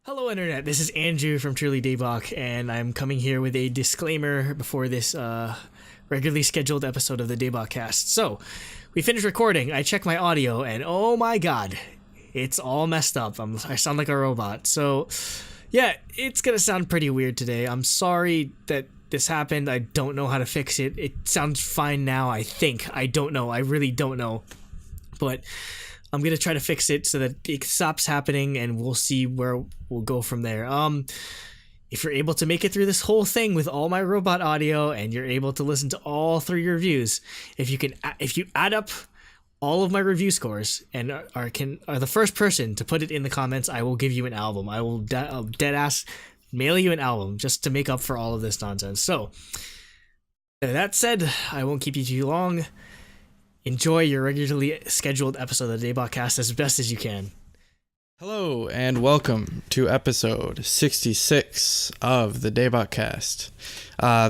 Hello Internet, this is Andrew from Truly Daebak, and I'm coming here with a disclaimer before this regularly scheduled episode of the DaebakCast. So, we finished recording, I checked my audio, and oh my god, it's all messed up. I sound like a robot. So, yeah, it's gonna sound pretty weird today. I'm sorry that this happened. I don't know how to fix it. It sounds fine now, I think. I don't know. I really don't know. But I'm going to try to fix it so that it stops happening, and we'll see where we'll go from there. If you're able to make it through this whole thing with all my robot audio and you're able to listen to all three reviews, if you add up all of my review scores and are the first person to put it in the comments, I will give you an album. I'll dead ass mail you an album just to make up for all of this nonsense. So, that said, I won't keep you too long. Enjoy your regularly scheduled episode of the DaebakCast as best as you can. Hello and welcome to episode 66 of the DaebakCast.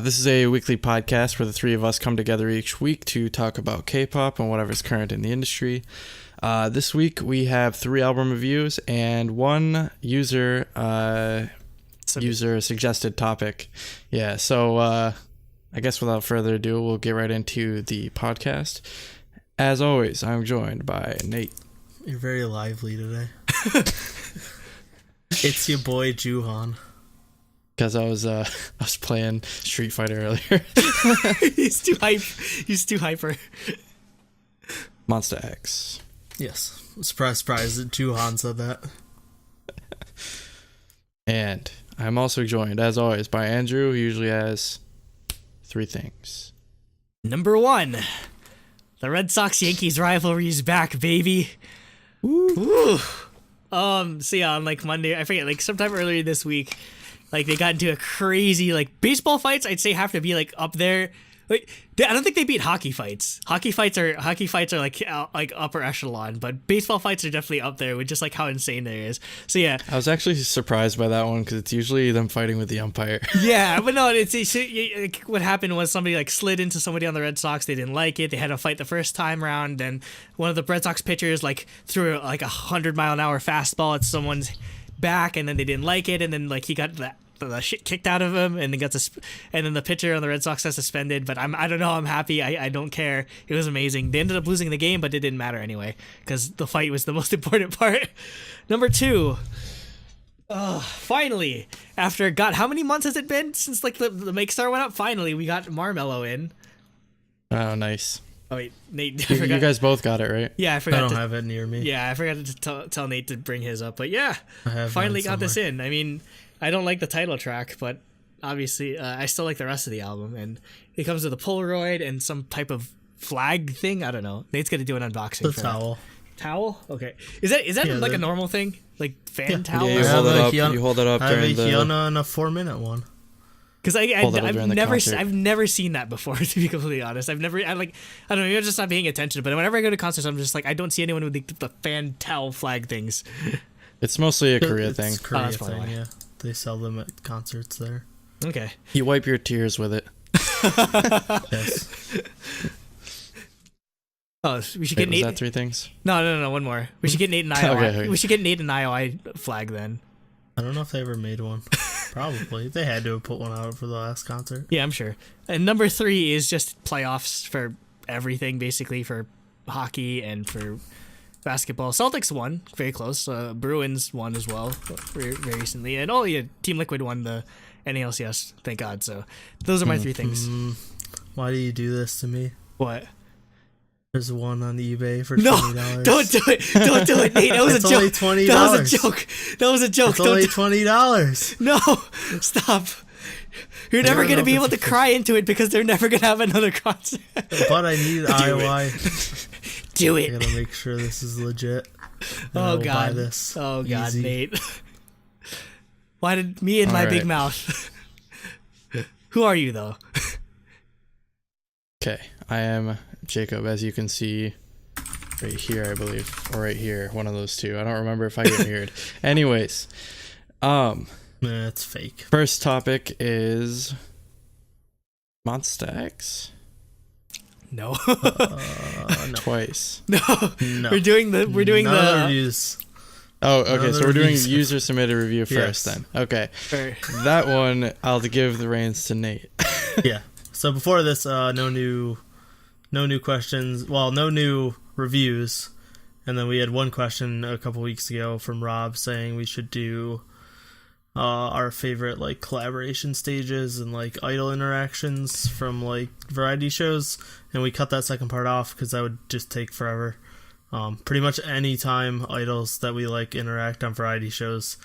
This is a weekly podcast where the three of us come together each week to talk about K-pop and whatever's current in the industry. This week we have 3 album reviews and 1 user suggested topic. Yeah, so I guess without further ado, we'll get right into the podcast. As always, I'm joined by Nate. You're very lively today. It's your boy Juhan. Because I was playing Street Fighter earlier. He's too hype. He's too hyper. Monsta X. Yes. Surprise that Juhan said that. And I'm also joined, as always, by Andrew, who usually has 3 things. Number 1. The Red Sox-Yankees rivalry is back, baby. Woo. So yeah, on like Monday, I forget, like sometime earlier this week, like they got into a crazy, like baseball fights, I'd say have to be like up there. Like, I don't think they beat hockey fights. Hockey fights are like upper echelon, but baseball fights are definitely up there with just like how insane there is. So yeah, I was actually surprised by that one because it's usually them fighting with the umpire. Yeah, but no, what happened was somebody like slid into somebody on the Red Sox. They didn't like it. They had a fight the first time around. Then one of the Red Sox pitchers like threw like 100-mile-an-hour fastball at someone's back, and then they didn't like it, and then like he got the shit kicked out of him, and then the pitcher on the Red Sox got suspended. But I don't know. I'm happy. I don't care. It was amazing. They ended up losing the game, but it didn't matter anyway because the fight was the most important part. Number 2. Finally, after God, how many months has it been since like the Make Star went up? Finally, we got Marmello in. Oh, nice. Oh wait, Nate. You guys both got it, right? Yeah, I forgot. I don't have it near me. Yeah, I forgot to tell Nate to bring his up. But yeah, I finally got this in. I mean, I don't like the title track, but obviously I still like the rest of the album. And it comes with a Polaroid and some type of flag thing. I don't know. Nate's gonna do an unboxing. The for towel. Towel? Okay. Is that like a normal thing? Like fan towel? Yeah, you hold it up during the... I have a Hyuna and a 4-minute one. Because I've never seen that before, to be completely honest. I don't know, you're just not paying attention. But whenever I go to concerts, I'm just like, I don't see anyone with the fan towel flag things. It's mostly a Korea thing. It's Korea thing, yeah. They sell them at concerts there. Okay. You wipe your tears with it. Yes. Oh, we should get Nate. Was that 3 things? No, one more. We should get Nate and IOI. Okay. We should get Nate and IOI flag then. I don't know if they ever made one. Probably. They had to have put one out for the last concert. Yeah, I'm sure. And number 3 is just playoffs for everything, basically, for hockey and for basketball. Celtics won, very close. Bruins won as well, very recently. And Team Liquid won the NALCS, thank God. So those are my 3 things. Why do you do this to me? What? There's one on eBay for $20. No, don't do it. Don't do it, Nate. That was a joke. It's only $20. That was a joke. That was a joke. It's only $20. No, stop. You're never going to be able to cry into it because they're never going to have another concert. But I need IOI. Do it. I gotta make sure this is legit. Oh God. Buy this. Oh God, easy. Nate. Why did me and my big mouth? Who are you though? Okay, I am Jacob, as you can see right here, I believe, or right here, one of those 2. I don't remember if I get mirrored. Anyways, it's fake. First topic is Monsta X. No. No. Twice. No. No. We're doing the reviews. Oh, okay. No, So the we're doing reviews. user submitted review first Yes. then. Okay. Sure. That one, I'll give the reins to Nate. Yeah. So before this, no new questions. Well, no new reviews. And then we had one question a couple weeks ago from Rob saying we should do our favorite like collaboration stages and like idol interactions from like variety shows, and we cut that second part off because that would just take forever. Pretty much any time idols that we like interact on variety shows,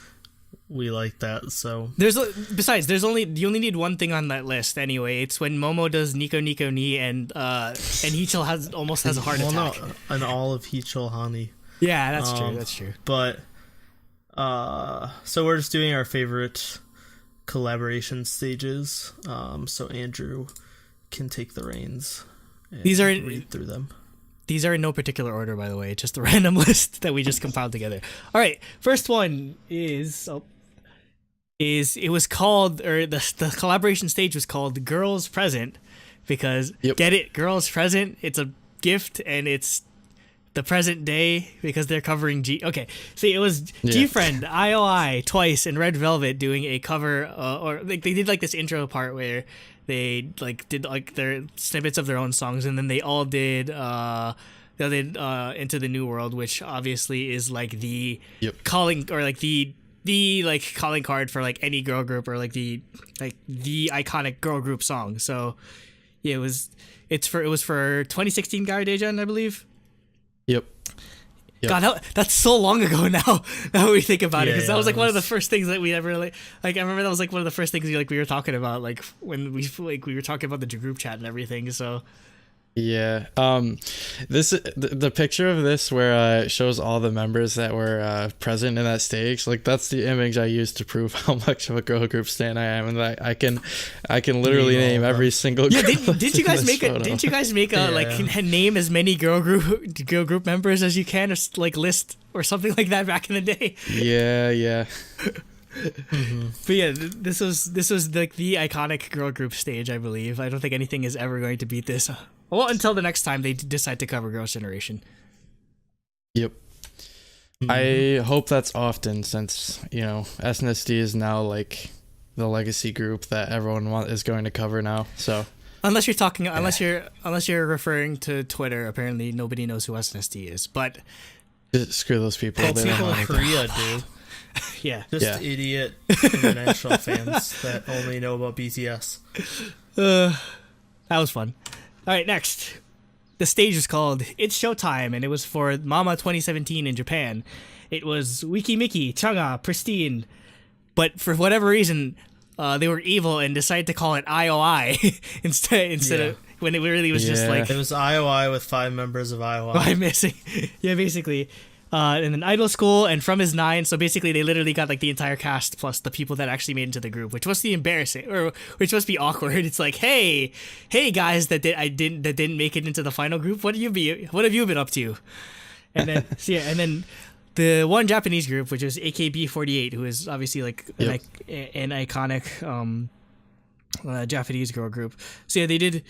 we like that. So Besides, you only need one thing on that list anyway. It's when Momo does Nico Nico Ni and Hichil almost has a heart attack. no, and all of Hichil Hani. Yeah, that's true. That's true. But so we're just doing our favorite collaboration stages. So Andrew can take the reins. And These are read through them. These are in no particular order, by the way. Just a random list that we just compiled together. All right, first one is it was called, or the collaboration stage was called Girls Present, because get it, Girls Present. It's a gift, and it's the present day because they're covering G. Okay, see, it was G-Friend, IOI, Twice, and Red Velvet doing a cover, or like they did like this intro part where they like did like their snippets of their own songs, and then they all did Into the New World, which obviously is like the calling, or like the like calling card for like any girl group, or like the iconic girl group song. So yeah, it was for 2016 Gary Dejan, I believe. Yep. God, that's so long ago now. Now we think about it, because that was like one of the first things that we ever like. I remember that was like one of the first things we were talking about, like when we were talking about the group chat and everything. So yeah, the picture of this where it shows all the members that were present in that stage, like that's the image I used to prove how much of a girl group stan I am, and I can literally name every single girl. Didn't you guys make a like name as many girl group members as you can, or like list or something like that back in the day? Yeah. Mm-hmm. But yeah, this was like the iconic girl group stage, I believe. I don't think anything is ever going to beat this. Well, until the next time they decide to cover Girls' Generation. Yep. Mm-hmm. I hope that's often, since SNSD is now like the legacy group that everyone is going to cover now. So unless you're referring to Twitter, apparently nobody knows who SNSD is. But just screw those people. Well, people in Korea do. Yeah. Just idiot international fans that only know about BTS. That was fun. All right, next. The stage is called It's Showtime, and it was for Mama 2017 in Japan. It was Wiki Miki, Changa, Pristine, but for whatever reason, they were evil and decided to call it IOI instead of, when it really was just like... It was IOI with 5 members of IOI. I'm missing. Yeah, basically. And then Idol School and From Is 9. So basically, they literally got like the entire cast plus the people that actually made into the group, which must be embarrassing, or which must be awkward. It's like, hey guys, that didn't make it into the final group. What have you been up to? And then and then the one Japanese group, which is AKB48, who is obviously like an iconic Japanese girl group. So yeah, they did,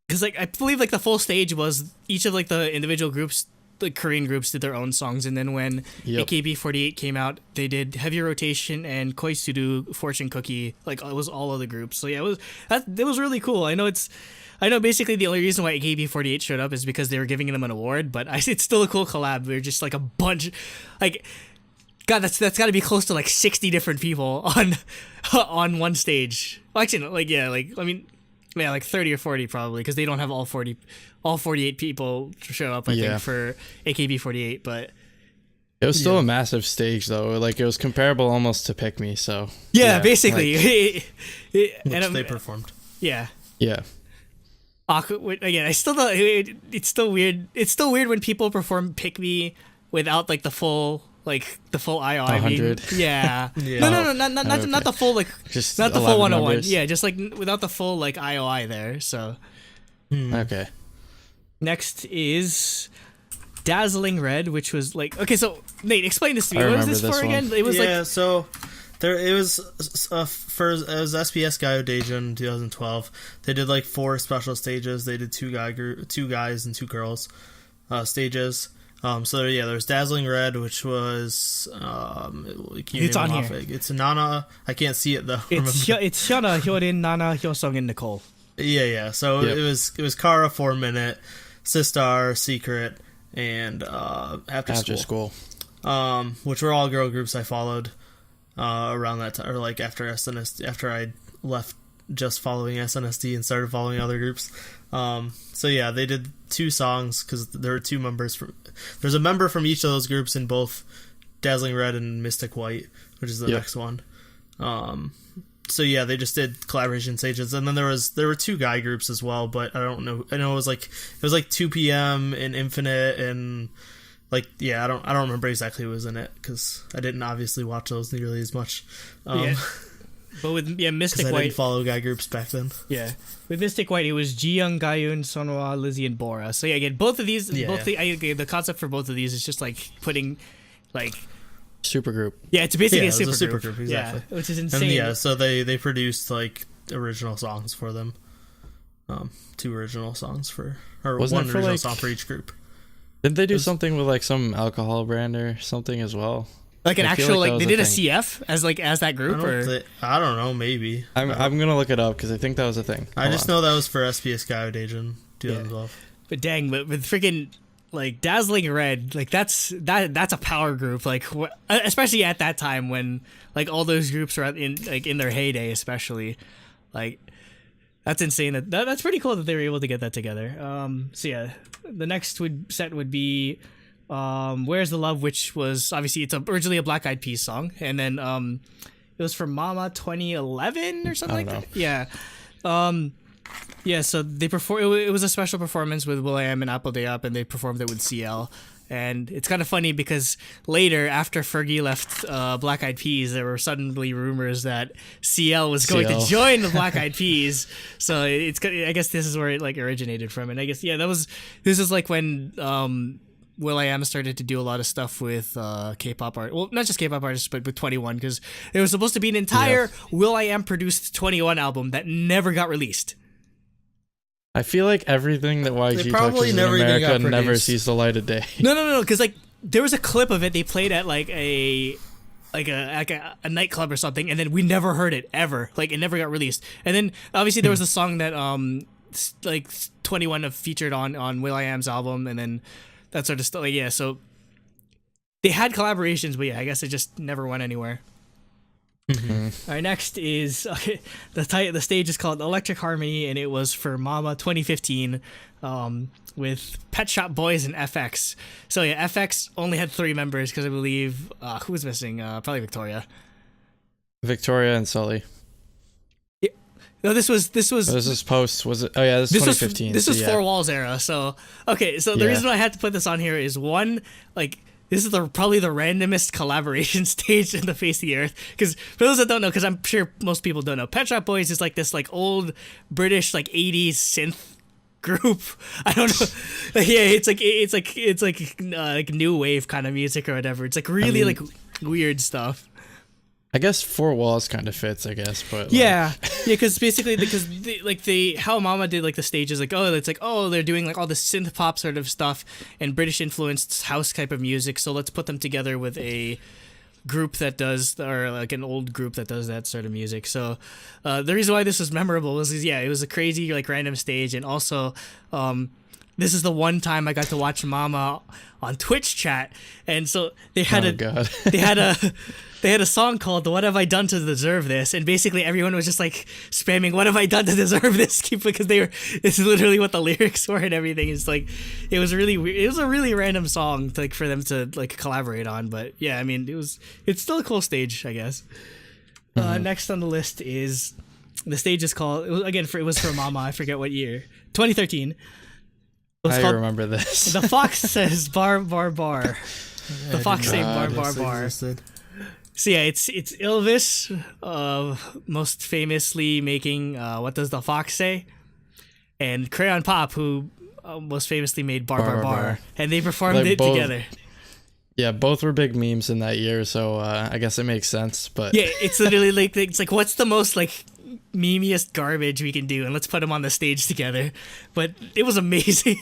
because like I believe like the full stage was each of like the individual groups. The Korean groups did their own songs, and then when AKB48 came out, they did Heavy Rotation and Koisuru, Fortune Cookie, like it was all of the groups. So yeah, it was really cool. I know basically the only reason why AKB48 showed up is because they were giving them an award, but it's still a cool collab. We're just like a bunch, like, God, that's got to be close to like 60 different people on one stage. Well, actually, no, like like 30 or 40 probably, because they don't have all 48 people show up, I think, for AKB48, but it was still a massive stage though. Like it was comparable almost to Pick Me, so basically. Which they performed. Yeah. Again, I still don't, it's still weird. It's still weird when people perform Pick Me without like the full IOI. 100. Yeah. No, not the full, like, just not the full 101. Numbers. Yeah, just like without the full like IOI there. So okay. Next is Dazzling Red, which was like, okay, so Nate, explain this to me. What was this for again? It was it was SBS Gaio Deja in 2012. They did like 4 special stages. They did 2 guys and 2 girls stages. So yeah, there's Dazzling Red, which was It's on here. It's Nana. I can't see it though. It's Hyuna, Hyorin, Nana, Hyosung, and Nicole. Yeah. So Yep. it was Kara 4 Minute, Sistar, Secret, and After School. Which were all girl groups I followed around that time, or like after SNSD, after I left just following SNSD and started following other groups. So yeah, they did 2 songs because there were 2 members there's a member from each of those groups in both Dazzling Red and Mystic White, which is the next one. So yeah, they just did collaboration stages, and then there were 2 guy groups as well, but I don't know. I know it was like 2 PM and Infinite, and like I don't remember exactly who was in it because I didn't obviously watch those nearly as much. But with Mystic I White, didn't follow guy groups back then. Yeah, with Mystic White, it was Jiyoung, Gayun, Sonhwa, Lizzie, and Bora. So yeah, again, both of these, the concept for both of these is just like putting, like, Supergroup. Yeah, it's basically a super super group, exactly. Yeah, which is insane. And so they produced like original songs for them, 2 original songs Wasn't one it for, original like, song for each group. Didn't they do something with like some alcohol brand or something as well? Like an I feel actual like like that they was did a a thing. CF as that group, I don't know, maybe. I'm gonna look it up because I think that was a thing. I just know that was for SPS Gaiodaijin 2012. But dang, with freaking like Dazzling Red, like that's a power group, like especially at that time when like all those groups were in their heyday, especially like that's insane. That's pretty cool that they were able to get that together. So yeah, the next set would be Where's the Love, which was obviously it's originally a Black Eyed Peas song, and then it was from Mama 2011 or something like that. Yeah. Yeah, so they it was a special performance with will.i.am and Apple Day Up, and they performed it with CL. And it's kind of funny because later, after Fergie left Black Eyed Peas, there were suddenly rumors that CL was going to join the Black Eyed Peas. So I guess this is where it like originated from. And I guess this is like when will.i.am started to do a lot of stuff with K-pop art. Well, not just K-pop artists, but with 21, because there was supposed to be an entire will.i.am produced 21 album that never got released. I feel like everything that YG touches in America never sees the light of day. No, because like there was a clip of it they played at like a nightclub or something, and then we never heard it ever. Like it never got released. And then obviously there was a song that like 21 featured on will.i.am's album, and then that sort of stuff. Like, yeah, so they had collaborations, but yeah, I guess it just never went anywhere. All right, next is the stage is called Electric Harmony, and it was for Mama 2015 with Pet Shop Boys and FX. So yeah, FX only had 3 members because I believe who was missing? Probably Victoria And Sully. Yeah. No, this was. This is post. Was it? Oh yeah, this is 2015. This was 4 Walls era. So okay, so the reason why I had to put this on here is one, like, this is probably the randomest collaboration stage in the face of the earth. Because for those that don't know, because I'm sure most people don't know, Pet Shop Boys is like this like old British like 80s synth group. I don't know. Yeah, it's like new wave kind of music or whatever. It's like really like weird stuff. I guess 4 Walls kind of fits, I guess, but because basically how Mama did like the stages, like they're doing like all the synth pop sort of stuff and British influenced house type of music, so let's put them together with a group that does, or like an old group that does that sort of music. So the reason why this was memorable was it was a crazy like random stage, and also this is the one time I got to watch Mama on Twitch chat, and so they had they had a song called "What Have I Done to Deserve This," and basically everyone was just like spamming "What have I done to deserve this?" because this is literally what the lyrics were and everything. It's like it was really weird. It was a really random song to, like, for them to like collaborate on, but yeah, I mean it's still a cool stage, I guess. Next on the list is the stage is called it was for Mama. I forget what year, 2013. I remember this. The Fox Says Bar Bar Bar. The Fox Say Bar Bar Bar. So yeah, it's Ilvis, most famously making What Does the Fox Say? And Crayon Pop, who most famously made Bar Bar Bar. And they performed it together. Yeah, both were big memes in that year, so I guess it makes sense. But yeah, it's literally like, it's like, what's the most like memeiest garbage we can do, and let's put them on the stage together. But it was amazing.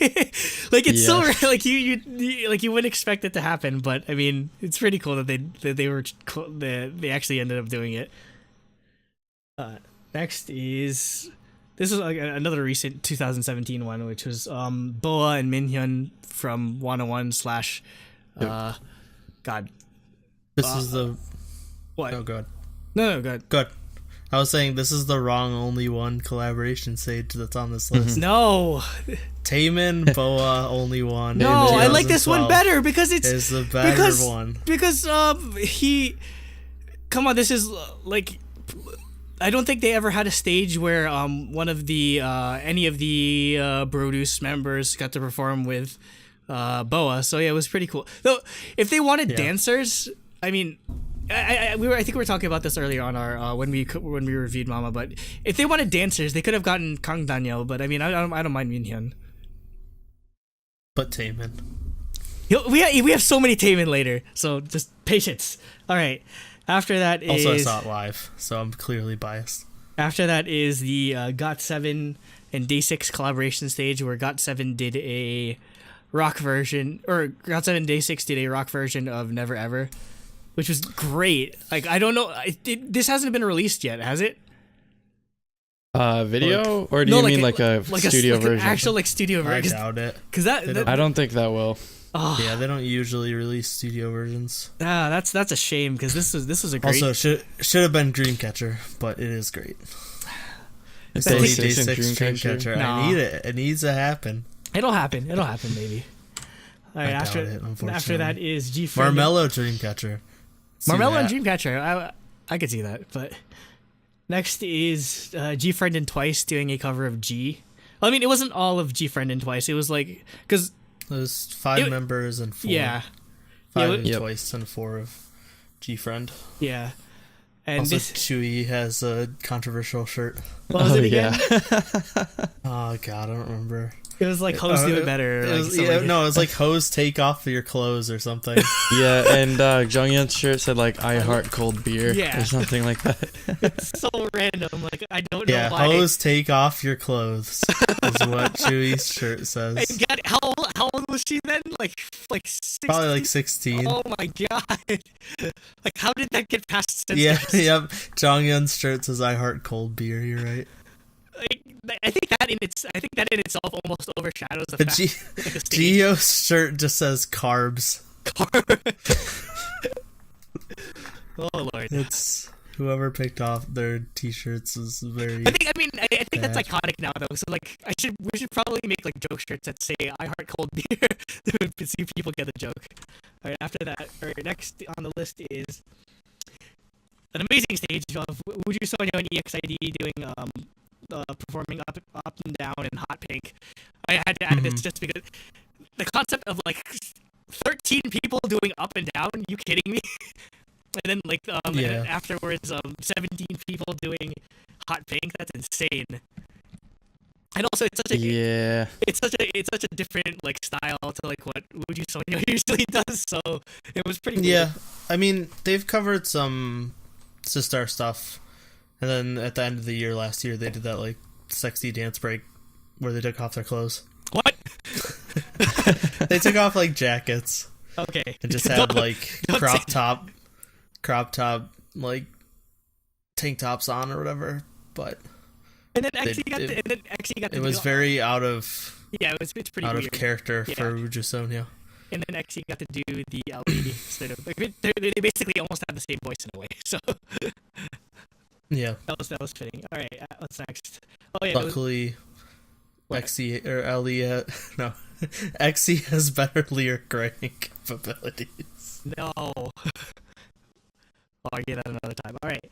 Like it's so like you like you wouldn't expect it to happen, but I mean it's pretty cool that they actually ended up doing it. Next is this is another recent 2017 one, which was Boa and Minhyun from 101 slash God. This is the what? Oh, good. No, good. Good. I was saying this is the wrong only one collaboration stage that's on this list. No. Taemin, Boa, only one. No, I like this one better because it's the better one. Because he, come on, this is like, I don't think they ever had a stage where one of the any of the Brodus members got to perform with Boa. So yeah, it was pretty cool. Though if they wanted dancers, I mean. I think we were talking about this earlier on our when we reviewed Mama, but if they wanted dancers, they could have gotten Kang Daniel. But I mean, I don't mind Minhyun. But Taemin. We have so many Taemin later, so just patience. All right. After that is also I saw it live, so I'm clearly biased. After that is the GOT7 and Day6 collaboration stage, where GOT7 did a rock version, or GOT7 and Day6 did a rock version of Never Ever. Which was great. Like, I don't know. This hasn't been released yet, has it? Video? Or do you mean like a studio version? An actual studio version. I doubt it. Because I don't think that will. Oh. Yeah, they don't usually release studio versions. That's a shame because this was a great. Also, should have been Dreamcatcher, but it is great. It's Day PlayStation 6 Dreamcatcher. No. I need it. It needs to happen. It'll happen maybe. All right. After that is G-Friend. Marmello Dreamcatcher. Marmello and Dreamcatcher, I could see that. But next is G-Friend and Twice doing a cover of G. Well, I mean, it wasn't all of G-Friend and Twice. It was like because there's 5 members and 4. Yeah, 5 of Twice and 4 of G-Friend. Yeah, and also this Chewy has a controversial shirt. What was it again? Oh God, I don't remember. It was like Hose Do It Better. It was like Hose Take Off Your Clothes or something. Yeah, and Junghyun's shirt said like I heart cold beer or something like that. It's so random. Like I don't know why. Yeah, Hose Take Off Your Clothes is what Chewy's shirt says. God, how old was she then? Like 16? Probably like 16. Oh my God! Like how did that get past? Yep. Junghyun's shirt says I heart cold beer. You're right. I think that in itself almost overshadows the fact that Gio's shirt just says carbs. Oh Lord! It's whoever picked off their t-shirts is very. I think that's iconic now though. So like, we should probably make like joke shirts that say "I heart cold beer" to see if people get the joke. All right. After that, next on the list is an amazing stage of Wooju Sonyo and EXID doing performing up and down in Hot Pink. I had to add this just because the concept of like 13 people doing up and down. You kidding me? And then like and then afterwards 17 people doing Hot Pink. That's insane. And also it's such a different like style to like what Wooju Sonyo usually does. So it was pretty cool. Yeah, I mean they've covered some Sistar stuff. And then at the end of the year last year, they did that like sexy dance break where they took off their clothes. What? They took off like jackets. Okay. And just had like crop top like tank tops on or whatever. But and then Exy got. It was very out of. Yeah, it's pretty out weird. Of character for Wooju Sonyo. And then Exy got to do the LED instead of like they basically almost have the same voice in a way. So. Yeah, that was fitting. All right, what's next? Oh yeah. Luckily, Exy or Ellie, no, Exy has better lyric writing capabilities. No. I'll get that another time. All right.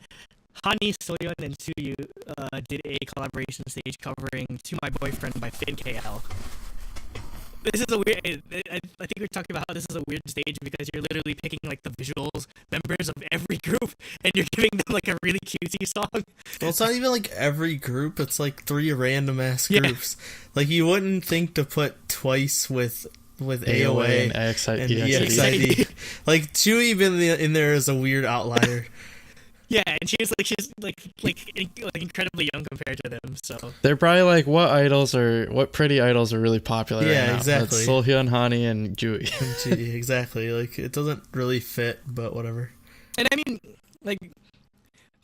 Hani, Soyeon, and Tsuyu did a collaboration stage covering "To My Boyfriend" by Finn KL. This is a weird. I think we're talking about how this is a weird stage because you're literally picking like the visuals members of every group and you're giving them like a really cutesy song. Well, it's not even like every group. It's like 3 random ass groups. Like you wouldn't think to put Twice with AOA and EXID. Like Chewy in there is a weird outlier. Yeah, and she's incredibly young compared to them. So They're probably like, what pretty idols are really popular right now? Exactly. That's Sohyun, Hani, and Jui. Exactly. Like, it doesn't really fit, but whatever. And I mean, like,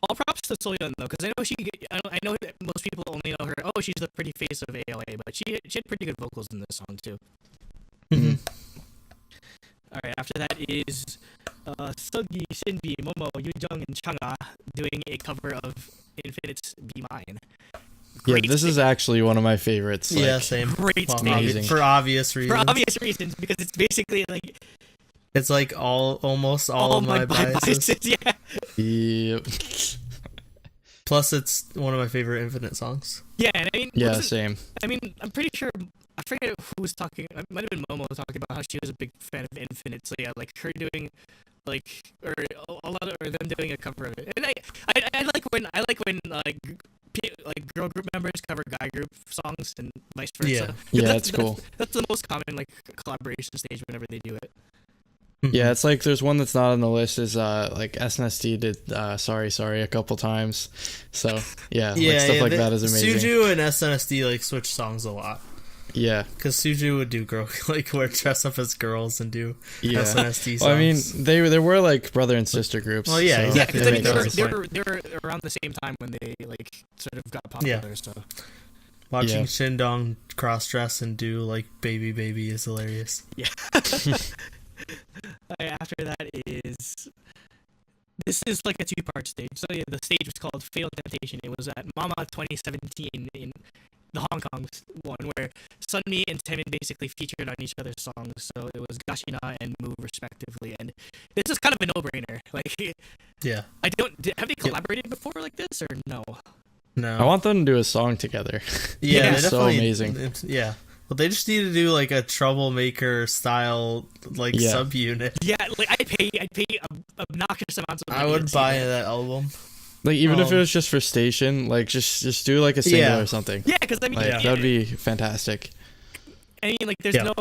all props to Soyeon though, because I know that most people only know her. Oh, she's the pretty face of AOA, but she had pretty good vocals in this song too. Mm-hmm. All right, after that is Seoggi, Shinbi, Momo, Yujong, and Chang'a doing a cover of Infinite's "Be Mine." Great This is actually one of my favorites. Yeah, same. Great Well, amazing. for obvious reasons. For obvious reasons, because it's basically like It's like almost all of my biases. Yeah. Yep. Plus, it's one of my favorite Infinite songs. Yeah, and I mean, Yeah, same. I mean, I'm pretty sure. I forget who was talking. It might have been Momo talking about how she was a big fan of Infinite. So yeah, like her doing, like, or them doing a cover of it. And I like when girl group members cover guy group songs and vice versa. Yeah, that's cool. That's the most common like collaboration stage whenever they do it. Yeah, it's like there's one that's not on the list is like SNSD did Sorry a couple times. So yeah, stuff like that is amazing. Suju and SNSD like switch songs a lot. Yeah, because Suju would do dress up as girls and do SNSD songs. Well, I mean, they were like brother and sister groups. Well, yeah, so exactly. Yeah, That they were around the same time when they like sort of got popular. Yeah. So watching Shindong cross dress and do like baby is hilarious. Yeah. After that this is like a two-part stage. So yeah, the stage was called Fatal Temptation. It was at Mama 2017 in the Hong Kong one, where Sunmi and Taemin basically featured on each other's songs. So it was Gashina and Move respectively, and this is kind of a no-brainer. Like, yeah, have they collaborated before like this or no? No, I want them to do a song together. Yeah, it's so amazing. Yeah. Well, they just need to do like a troublemaker style subunit. Yeah, like I'd pay obnoxious amounts of money. I would buy that album. Like even if it was just for Station, like just do like a single or something. Yeah, because I mean, that would be fantastic. I mean, like there's no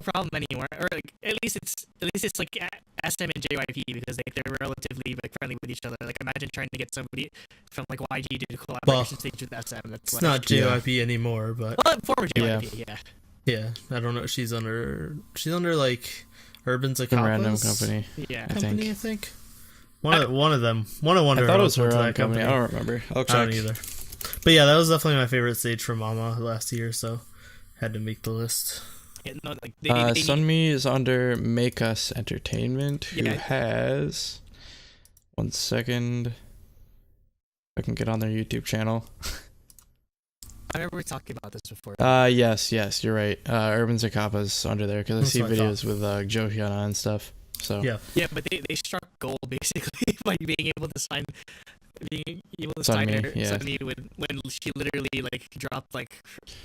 problem anymore, or like at least it's like SM and JYP because they're relatively like friendly with each other. Like imagine trying to get somebody from like YG to do collaboration stage with SM. That's it's not JYP anymore, but former JYP, yeah. I don't know. She's under like Urban Zaccapa's Random Company. Yeah, I think. One of them. I thought it was her own company. I don't remember. I'll check. I don't either. But yeah, that was definitely my favorite stage from Mama last year, so had to make the list. Yeah, no, like Sunmi is under Make Us Entertainment, who has 1 second. I can get on their YouTube channel. I remember talking about this before. Yes, you're right. Urban Zaccapa's under there because I see videos with Jo Hyuna and stuff. So yeah, but they struck gold basically by being able to sign her Sunmi when she literally like dropped like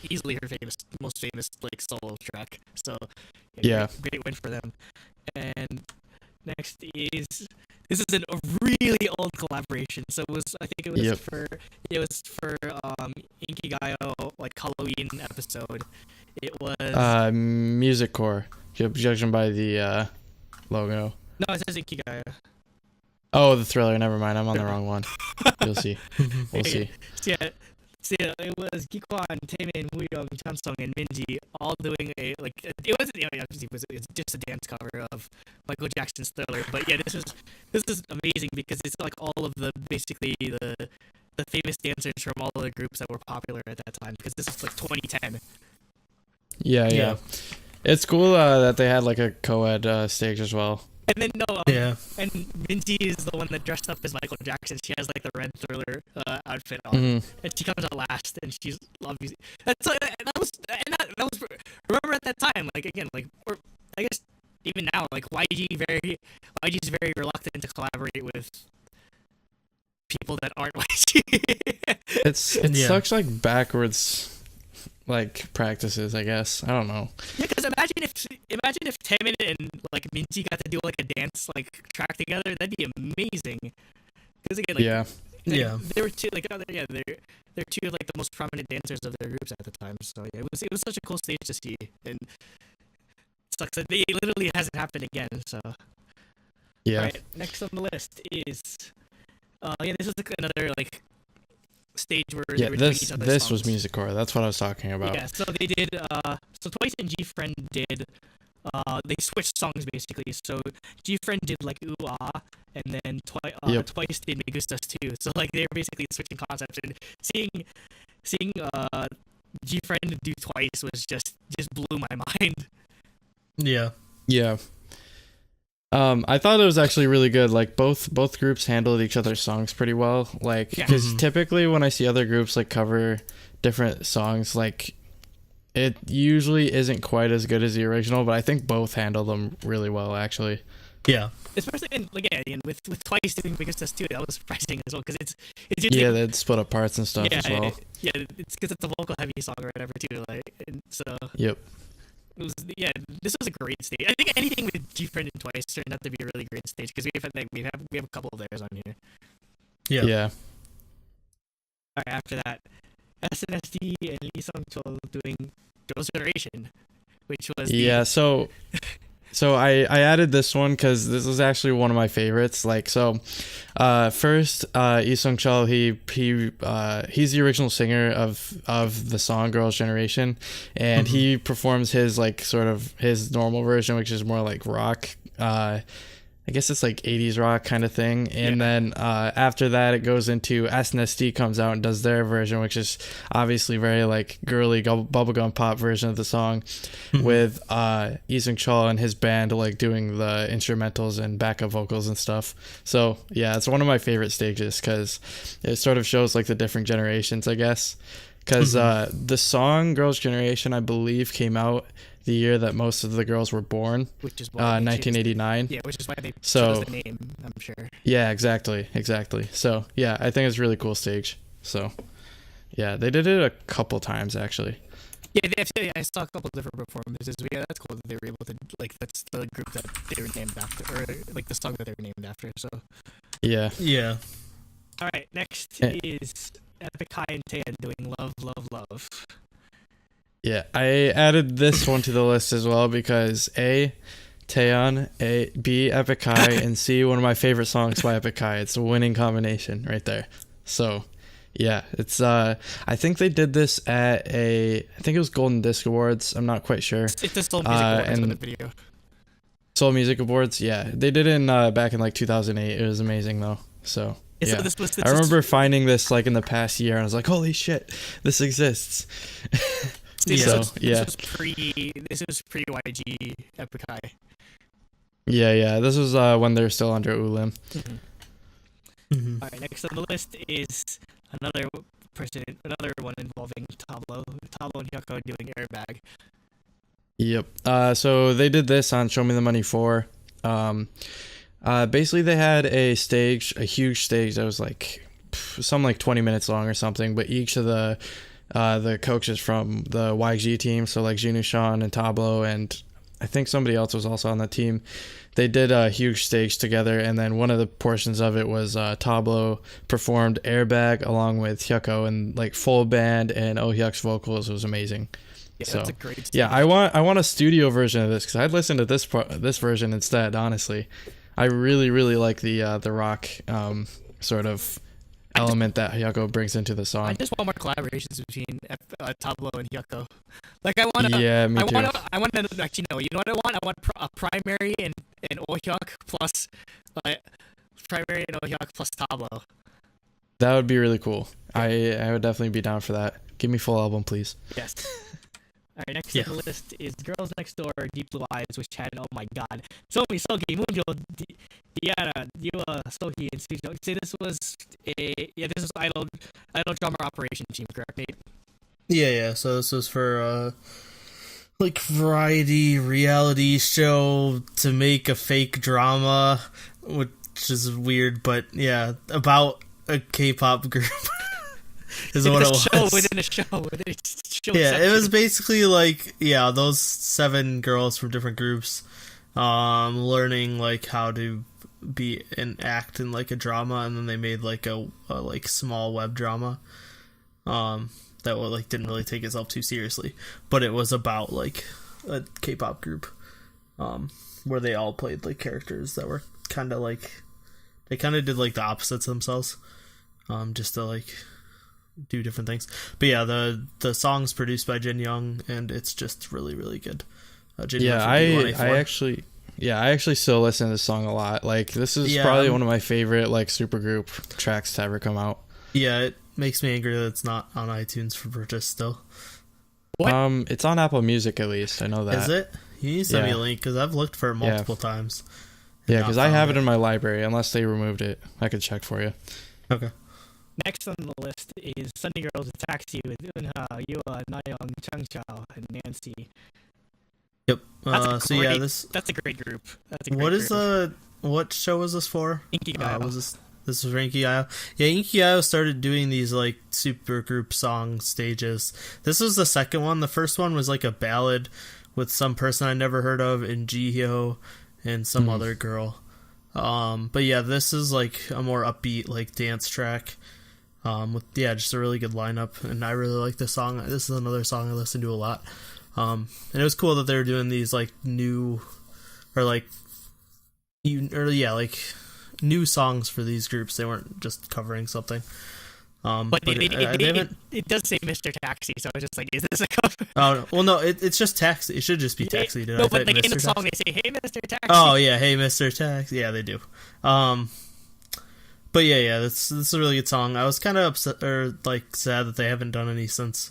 easily her most famous like solo track. So great win for them. And next this is a really old collaboration. So I think it was for Inkigayo like Halloween episode. It was Music Core, judging by the logo. No, it says Inkigayo. Oh, the Thriller. Never mind. I'm on the wrong one. You'll see. We'll see. So it was Gikwan, Taemin, Wooyoung, Chansung, and Minji all doing it was just a dance cover of Michael Jackson's Thriller. But yeah, this is amazing because it's like all of the famous dancers from all of the groups that were popular at that time because this is like 2010. Yeah. It's cool that they had like a co-ed stage as well. And then and Minji is the one that dressed up as Michael Jackson. She has like the red Thriller outfit on, and she comes out last, and she's obviously that was remember at that time, like again, like or I guess even now, like YG's very reluctant to collaborate with people that aren't YG. It's such like backwards like practices, I guess. I don't know. Yeah, because imagine if Taemin and like Minji got to do like a dance like track together, that'd be amazing. Because again, they were two they're two of like the most prominent dancers of their groups at the time. So yeah, it was such a cool stage to see, and it sucks that it literally hasn't happened again. So yeah. All right, next on the list is Yeah, this was like another like stage where Yeah, they were doing this each other's this was songs. music core. That's what I was talking about. Yeah, so they did. So Twice and G Friend did. They switched songs basically. So G Friend did like Ooh Ah, and then Yep. Twice did Me Gustas too. So like they were basically switching concepts, and seeing G Friend do Twice was just blew my mind. Yeah. Yeah. I thought it was actually really good. Like both groups handled each other's songs pretty well. Like, Yeah. because typically when I see other groups like cover different songs, like it usually isn't quite as good as the original. But I think both handle them really well, actually. Yeah. Especially again with Twice doing Me Gustas too, that was surprising as well because it's usually, Yeah, they'd split up parts and stuff yeah, as well. yeah, it's because it's a vocal heavy song or whatever too. Like, and so. Yep. It was, yeah, this was a great stage. I think anything with G Friend and Twice turned out to be a really great stage because we have a couple of theirs on here. Yeah. Yeah. All right, after that, SNSD and Lee Sung Chul doing Girls' Generation, which was Yeah. So I added this one because this was actually one of my favorites. Like, so first Lee Sung Chul, he's the original singer of the song Girls' Generation, and he performs his like sort of his normal version, which is more like rock. I guess it's like 80s rock kind of thing. And then after that, it goes into SNSD comes out and does their version, which is obviously very like girly bubblegum pop version of the song with Lee Sung Chul and his band like doing the instrumentals and backup vocals and stuff. So yeah, it's one of my favorite stages because it sort of shows like the different generations, I guess. Because the song Girls' Generation, I believe, came out the year that most of the girls were born, which is why 1989. Yeah, which is why they So- chose the name, I'm sure. Yeah, exactly. So yeah, I think it's a really cool stage. So yeah, they did it a couple times actually. Yeah, I saw a couple of different performances. But yeah, that's cool that they were able to like that's the group that they were named after, or like the song that they were named after. So Yeah. Yeah. all right, next Eh. is Epic High and Taeyeon doing Love, Love, Love. Yeah, I added this one to the list as well because A, Taeyeon, B, Epic High, and C, one of my favorite songs by Epic High. It's a winning combination right there. So yeah, it's I think they did this at I think it was Golden Disc Awards. I'm not quite sure. It's a Soul Music Awards and for the video. Soul Music Awards, yeah, they did it in back in like 2008. It was amazing though. So Yeah, yeah, so this was I remember finding this like in the past year, and I was like, "Holy shit, this exists!" This So, was, yeah. This was pre YG Epic High. Yeah. This was when they were still under Ulim. Mhm. All right, next on the list is another one involving Tablo and Hyuko doing Airbag. Yep. So they did this on Show Me the Money 4. Basically, they had a huge stage that was like some like 20 minutes long or something. But each of the coaches from the YG team, so like Jinu Sean and Tablo, and I think somebody else was also on that team. They did a huge stage together, and then one of the portions of it was Tablo performed Airbag along with Hyuko and like full band and Oh Hyuk's vocals. It was amazing. Yeah, So, that's a great stage. Yeah, I want a studio version of this because I'd listen to this version instead. Honestly, I really like the rock sort of element that Hyuko brings into the I song. just want more collaborations between Tablo and Hyuko. Like I want to. Yeah, me too. I want to actually know. You know what I want? I want a primary and Oh Hyuk plus primary and Oh Hyuk plus Tablo. That would be really cool. I would definitely be down for that. Give me full album, please. Yes. All right, next Yeah. on the list is Girls Next Door, Deep Blue Eyes, which had, oh my god, Somi, Sogi, Moonjo, Diana, Yua, Sohi, and Sujo. Say this was this was Idol Drummer Operation Team, correct, Nate? Yeah. So this was for like variety reality show to make a fake drama, which is weird, but yeah, about a K-pop group. Is what it was. Within a show. Yeah, it was basically like those 7 girls from different groups, learning like how to be and act in like a drama, and then they made like a like small web drama, that like didn't really take itself too seriously, but it was about like a K-pop group, where they all played like characters that were kind of like They kind of did like the opposites themselves, just to like do different things. But yeah, the song's produced by Jin Young, and it's just really, really good. Jin Young from B1A4. I actually still listen to this song a lot. Like, this is probably one of my favorite like supergroup tracks to ever come out. Yeah, it makes me angry that it's not on iTunes for purchase still. What? It's on Apple Music at least. I know that. Is it? You need to send me a link because I've looked for it multiple times. Yeah, because I have it in my library. Unless they removed it, I could check for you. Okay. Next on the list is Sunny Girls Taxi with Eunha, Yua, Nayeon, Changchao, and Nancy. Yep. That's a great group. What show was this for? Inkigayo. This was for Inkigayo? Yeah, Inkigayo started doing these like super group song stages. This was the second one. The first one was like a ballad with some person I never heard of in Jihyo and some other girl. But yeah, this is like a more upbeat like dance track. With just a really good lineup, and I really like this song. This is another song I listen to a lot. And it was cool that they were doing these like new new songs for these groups. They weren't just covering something. It does say Mr. Taxi, so I was just like, is this a cover? Oh, well, no, it's just Taxi. It should just be Taxi. But like in the song, they say, "Hey, Mr. Taxi." Oh yeah, "Hey, Mr. Taxi." Yeah, they do. But yeah, this is a really good song. I was kind of upset or like sad that they haven't done any since,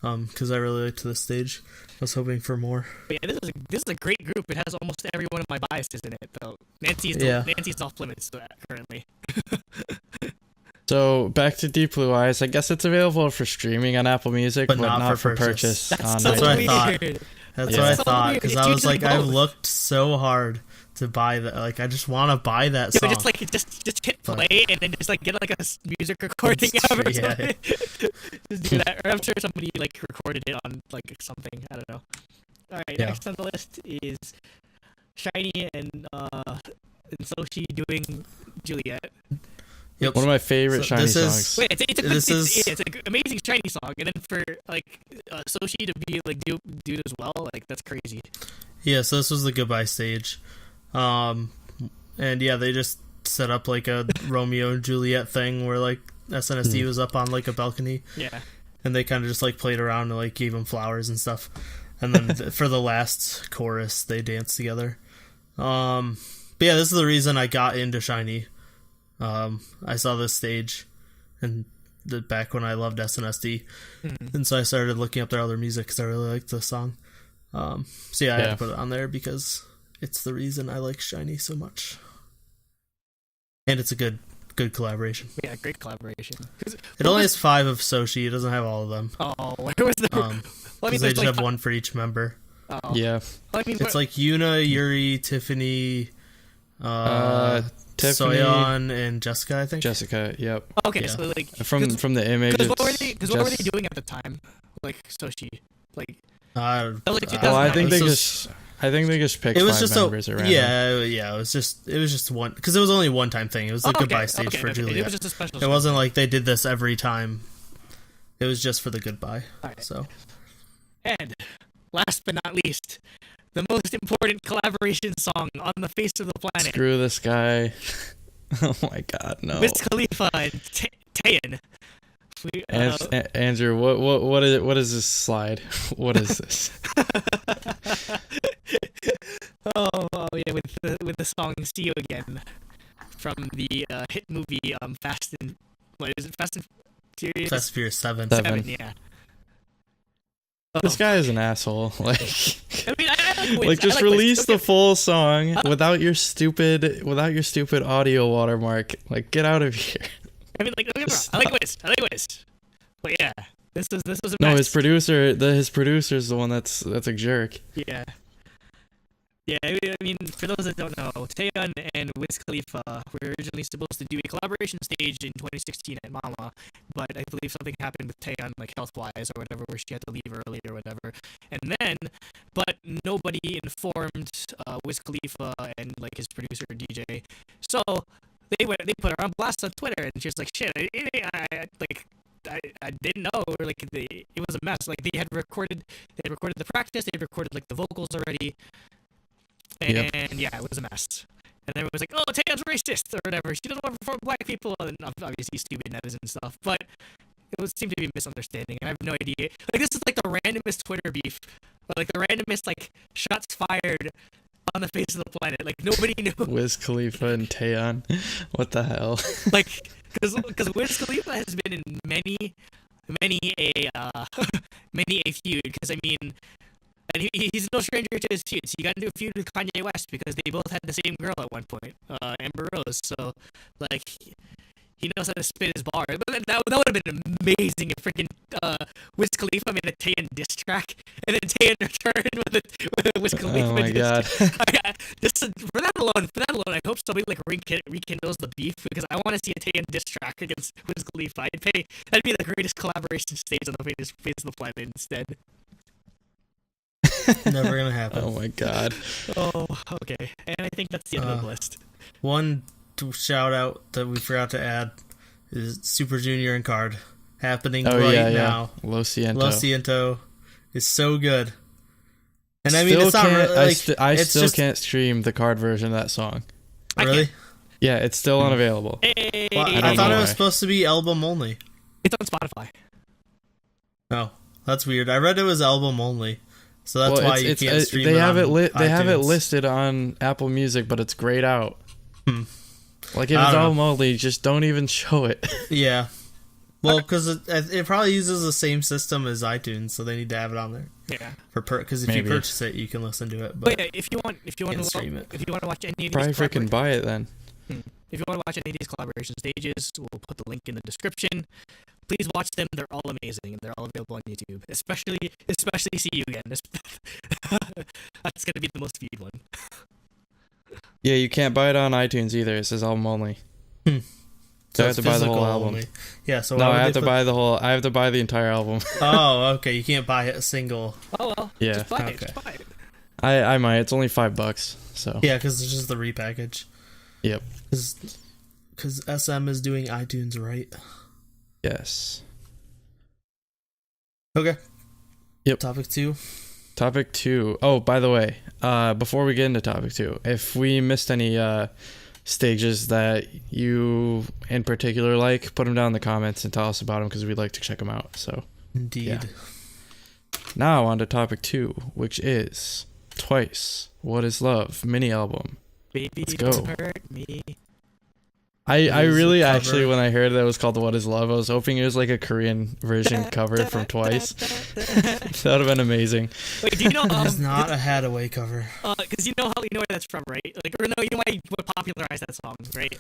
because I really liked this stage. I was hoping for more. But yeah, this is a great group. It has almost every one of my biases in it, though. Nancy's off limits currently. So back to Deep Blue Eyes. I guess it's available for streaming on Apple Music, but not for purchase. That's what I thought. That's what I thought, because I was like, I've looked so hard to buy that. Like, I just want to buy that song. Just hit play and then just like get like a music recording of it or something. Just do that. Or I'm sure somebody like recorded it on like something. I don't know. All right, next on the list is Shiny and Soshi doing Juliet. Yep. One of my favorite Shiny songs. Wait, it's an amazing Shiny song, and then for like Soshi to be like do it as well, like that's crazy. Yeah, so this was the goodbye stage, and yeah, they just set up like a Romeo and Juliet thing where like SNSD was up on like a balcony. Yeah, and they kind of just like played around and like gave him flowers and stuff, and then for the last chorus they danced together. But yeah, this is the reason I got into Shiny. I saw this stage and back when I loved SNSD, and so I started looking up their other music because I really liked the song. So yeah, I had to put it on there because it's the reason I like Shiny so much, and it's a good collaboration. Yeah, great collaboration. It only has 5 of Soshi. It doesn't have all of them. Oh, where was the? Because they just have one for each member. Oh. Yeah, it's like Yuna, Yuri, Tiffany, Tiffany, Soyeon, and Jessica, I think. Jessica, yep. Okay, so like from the image. Because what were they doing at the time? Like Soshi, like. I think they just picked 5 members around. Yeah. It was just one because it was only one time thing. It was a goodbye stage for Juliet. It was just a special. It wasn't like they did this every time. It was just for the goodbye. Right. So. And last but not least, the most important collaboration song on the face of the planet. Screw this guy. Oh my god, no. Wiz Khalifa and Taeyeon. Andrew, what is this slide? What is this? oh yeah, with the song "See You Again" from the hit movie Fast and Furious? Fast and Furious 7. 7, yeah. This guy is an asshole. Like, I mean, I like just release the full song without your stupid audio watermark. Like, get out of here. I mean, like, I like Wiz. But yeah, this was a mess. No, his producer's the one that's a jerk. Yeah. Yeah, I mean, for those that don't know, Taeyeon and Wiz Khalifa were originally supposed to do a collaboration stage in 2016 at Mama, but I believe something happened with Taeyeon, like health-wise or whatever, where she had to leave early or whatever. But nobody informed Wiz Khalifa and like his producer DJ, so they put her on blast on Twitter, and she was like, "Shit, I didn't know," or like it was a mess. Like they had recorded the practice, they had recorded like the vocals already. And yeah, it was a mess. and everyone was like, "Oh, Taeyeon's racist or whatever. She doesn't want to perform black people," and obviously stupid netizen stuff. But it would seem to be a misunderstanding. I have no idea. Like, this is like the randomest Twitter beef, but like the randomest like shots fired on the face of the planet. Like, nobody knew. Wiz Khalifa and Taeyeon. What the hell? Like, because Wiz Khalifa has been in many a feud. Because I mean, and he's no stranger to his feuds. He got into a feud with Kanye West because they both had the same girl at one point, Amber Rose. So, like, he knows how to spit his bar. But that would have been amazing if freaking Wiz Khalifa made a Taeyeon diss track, and then Taeyeon returned with a Wiz Khalifa. Oh my god! For that alone, I hope somebody like rekindles the beef, because I want to see a Taeyeon diss track against Wiz Khalifa. That'd be the greatest collaboration stage on the face of the planet. Instead, Never gonna happen. Oh my god! oh, okay, and I think that's the end of the list. One shout out that we forgot to add is Super Junior and Card happening now. Lo Siento. Lo Siento is so good. And I Still mean, it's not can't- really, like, I it's still just, can't stream the Card version of that song. really. Yeah, it's still unavailable. Hey, Well, I I don't thought know it was why. supposed to be album only. it's on Spotify. Oh, that's weird. I read it was album only, so that's Well, why you can't stream it. They have on They have it iTunes. listed on Apple Music, but it's grayed out. Like, if I it's don't album only, just don't even show it. Yeah. Well, because it probably uses the same system as iTunes, so they need to have it on there. Yeah. Because if you Maybe. purchase it, you can listen to it. But But yeah, if you want Can't stream it. to watch any of Probably these freaking buy it then. if you want to watch any of these collaboration stages, we'll put the link in the description. Please watch them; they're all amazing, and they're all available on YouTube. Especially "See You Again." That's gonna be the most viewed one. Yeah, you can't buy it on iTunes either. It says album only. So I have it's to buy the whole physical album. only. Yeah. So No, why would I have they to buy the whole. I have to buy the entire album. Oh, okay. You can't buy it a single. Oh well, Yeah. just buy it. Okay. Just buy it. I might. It's only $5. So. Yeah, because it's just the repackage. Yep. Because SM is doing iTunes right. Yes. Okay. Yep. Topic 2. Topic 2. Oh, by the way, before we get into topic 2, if we missed any stages that you in particular like, put them down in the comments and tell us about them, because we'd like to check them out. So Indeed. Yeah. Now on to topic 2, which is Twice What Is Love mini album. Baby, Let's go. don't hurt me. I Is really the cover- actually, when I heard that it was called What Is Love, I was hoping it was like a Korean version cover from Twice. That would have been amazing. Wait, do you know? It's not a Hadaway cover. Because you know where that's from, right? Like, or no, you know what popularized that song, right?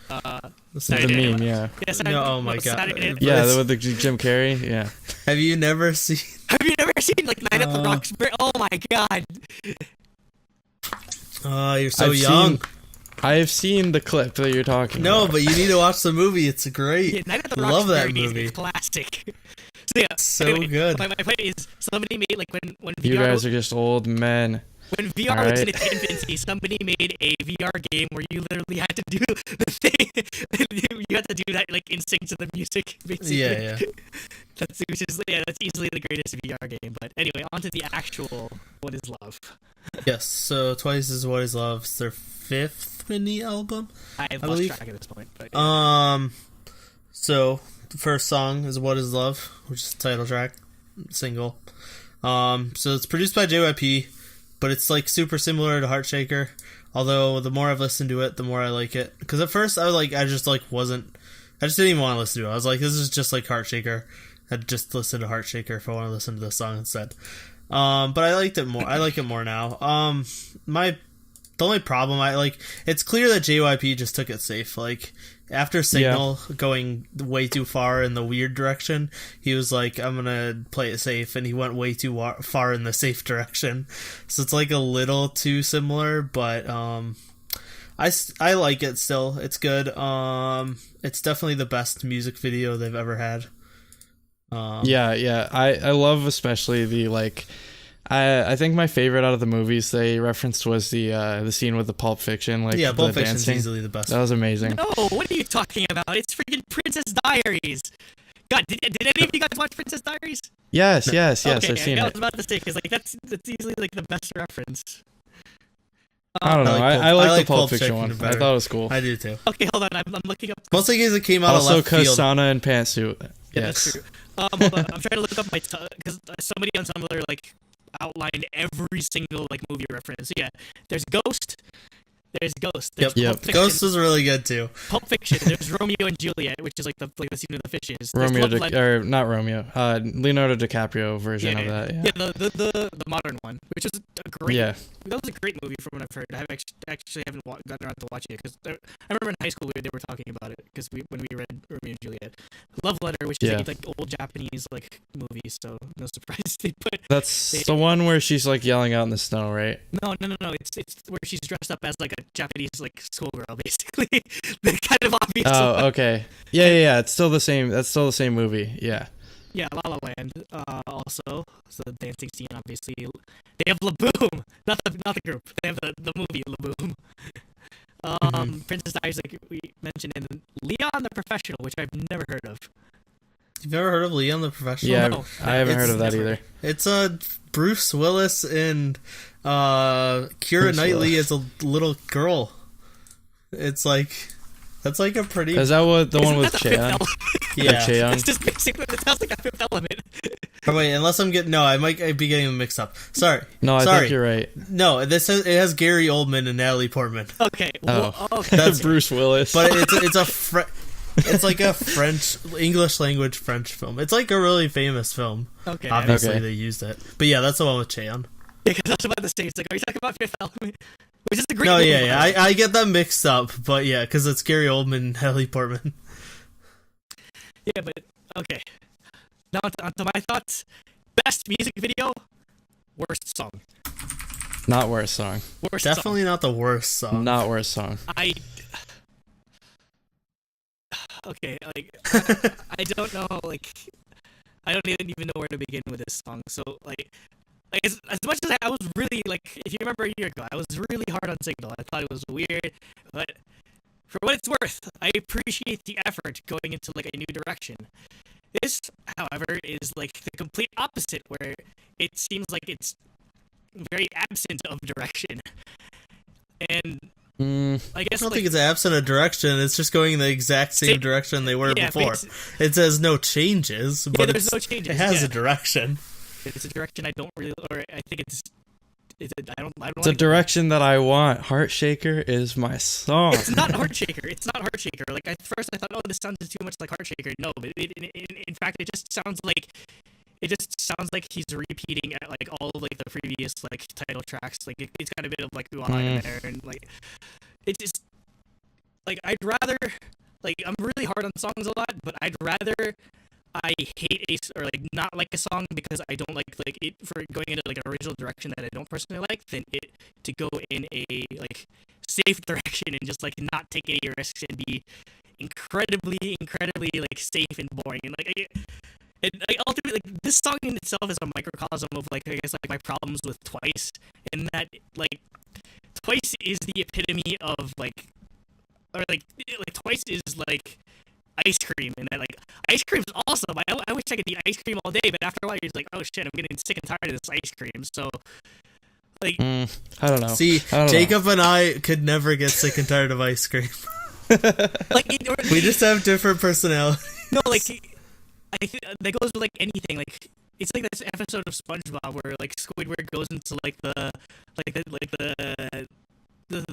The Saturday meme, yeah. Yeah, Saturday, No, oh my God. Saturday Night Yeah, It's- with the Jim Carrey, yeah. Have you never seen... Have you never seen like Night at the Roxbury? Oh my god! Oh, you're so I've young. I've seen the clip that you're talking No, about. but you need to watch the movie. It's great. Yeah, Night at the Love that Roxbury days movie. is classic. So yeah, So anyway, good. My point is, somebody made like when You VR guys are just old men. when VR All was in right. its infancy, somebody made a VR game where you literally had to do the thing. You had to do that like in sync to the music, basically. Yeah, yeah. That's easily the greatest VR game. But anyway, on to the actual What Is Love. Yes, so Twice is What Is Love. It's their 5th mini album. I've I lost believe- track at this point. But So the first song is What Is Love, which is the title track, single. So it's produced by JYP, but it's like super similar to Heartshaker. Although the more I've listened to it, the more I like it. Because at first I just didn't even want to listen to it. I was like, this is just like Heartshaker. I'd just listen to Heartshaker if I want to listen to this song instead. But I liked it more. I like it more now. The only problem it's clear that JYP just took it safe. Like after Signal going way too far in the weird direction, he was like, I'm gonna play it safe, and he went way too far in the safe direction. So it's like a little too similar, but I like it still. It's good. It's definitely the best music video they've ever had. Yeah. I love especially the like. I think my favorite out of the movies they referenced was the scene with the Pulp Fiction, like Yeah, the Pulp Fiction's dancing. easily the best. That was amazing. no, what are you talking about? It's freaking Princess Diaries. God, did any of you guys watch Princess Diaries? Yes, Okay, I've seen I it. was about to say because like that's easily like the best reference. I don't know. I like the Pulp Fiction one. better. I thought it was cool. I do too. Okay, hold on. I'm looking up. Mostly because it came out of Also, left field. Kasana and Pantsuit. Yeah, Yes. that's true. Hold on. I'm trying to look up my because somebody on Tumblr like outlined every single like movie reference. So, yeah, there's Ghost. There's Ghost. There's Yep. Pulp Fiction. Ghost was really good too. Pulp Fiction. There's Romeo and Juliet, which is like the scene of the fishes. There's Not Romeo. Leonardo DiCaprio version of that. Yeah. The modern one, which is a great. Yeah. That was a great movie from what I've heard. I actually haven't gotten around to watching it because I remember in high school they were talking about it because when we read Romeo and Juliet, Love Letter, which is like old Japanese like movie, so no surprise they put. That's the one where she's like yelling out in the snow, right? No. It's where she's dressed up as like a Japanese like schoolgirl, basically. The kind of obvious. Oh, okay. Yeah. It's still the same. That's still the same movie. Yeah. Yeah, La La Land. Also, so the dancing scene, obviously. They have La Boom, not the group. They have the movie La Boom. Princess Diaries, like we mentioned, and Leon the Professional, which I've never heard of. You've never heard of Leon the Professional? Yeah, No. I haven't heard of that either. It's Bruce Willis and Keira Knightley as a little girl. It's like that's like a pretty. Is that what the one with Cheon? Yeah, It's just basically it sounds like a Fifth Element. Oh, wait, unless I'm getting I might be getting them mixed up. Sorry. No, I think you're right. No, it has Gary Oldman and Natalie Portman. Okay. That's Bruce Willis. But it's like a English language French film. It's like a really famous film. Okay. Obviously they used it. But yeah, that's the one with Cheon. Yeah, because I was about to say, it's like, are you talking about Fifth Element? Which is a great No, movie. yeah. I get them mixed up, but yeah, because it's Gary Oldman and Natalie Portman. Yeah, but okay. Now onto my thoughts. Best music video, worst song. Not worst song. Worst Definitely song. not the worst song. Not worst song. Okay, like I don't know, like I don't even know where to begin with this song. So like as much as I was really like, if you remember a year ago, I was really hard on Signal. I thought it was weird, but for what it's worth, I appreciate the effort going into like a new direction. This, however, is like the complete opposite, where it seems like it's very absent of direction. And I guess I don't think it's absent of direction. It's just going the exact same direction they were before. It says no changes, but there's no changes. It has a direction. It's a direction I don't really, or I think it's It's a direction that I want. Heart Shaker is my song. It's not Heart Shaker. It's not Heart Shaker. Like at first I thought, oh, this sounds too much like Heart Shaker. No, but in fact, it just sounds like he's repeating like all of like the previous like title tracks. Like it's got a bit of like ooh in there, and like it just like I'd rather like I'm really hard on songs a lot, but I'd rather I hate or like not like a song because I don't like it for going into like an original direction that I don't personally like than it to go in a like safe direction and just like not take any risks and be incredibly like safe and boring and like ultimately like this song in itself is a microcosm of like I guess like my problems with Twice, and that like Twice is the epitome of like Twice is like ice cream, and like ice cream's awesome. I wish I could eat ice cream all day, but after a while you're just like, oh shit, I'm getting sick and tired of this ice cream. So like I don't know. See, Jacob and I could never get sick and tired of ice cream. We just have different personalities. No, like that goes with like anything. Like it's like this episode of SpongeBob where like Squidward goes into like the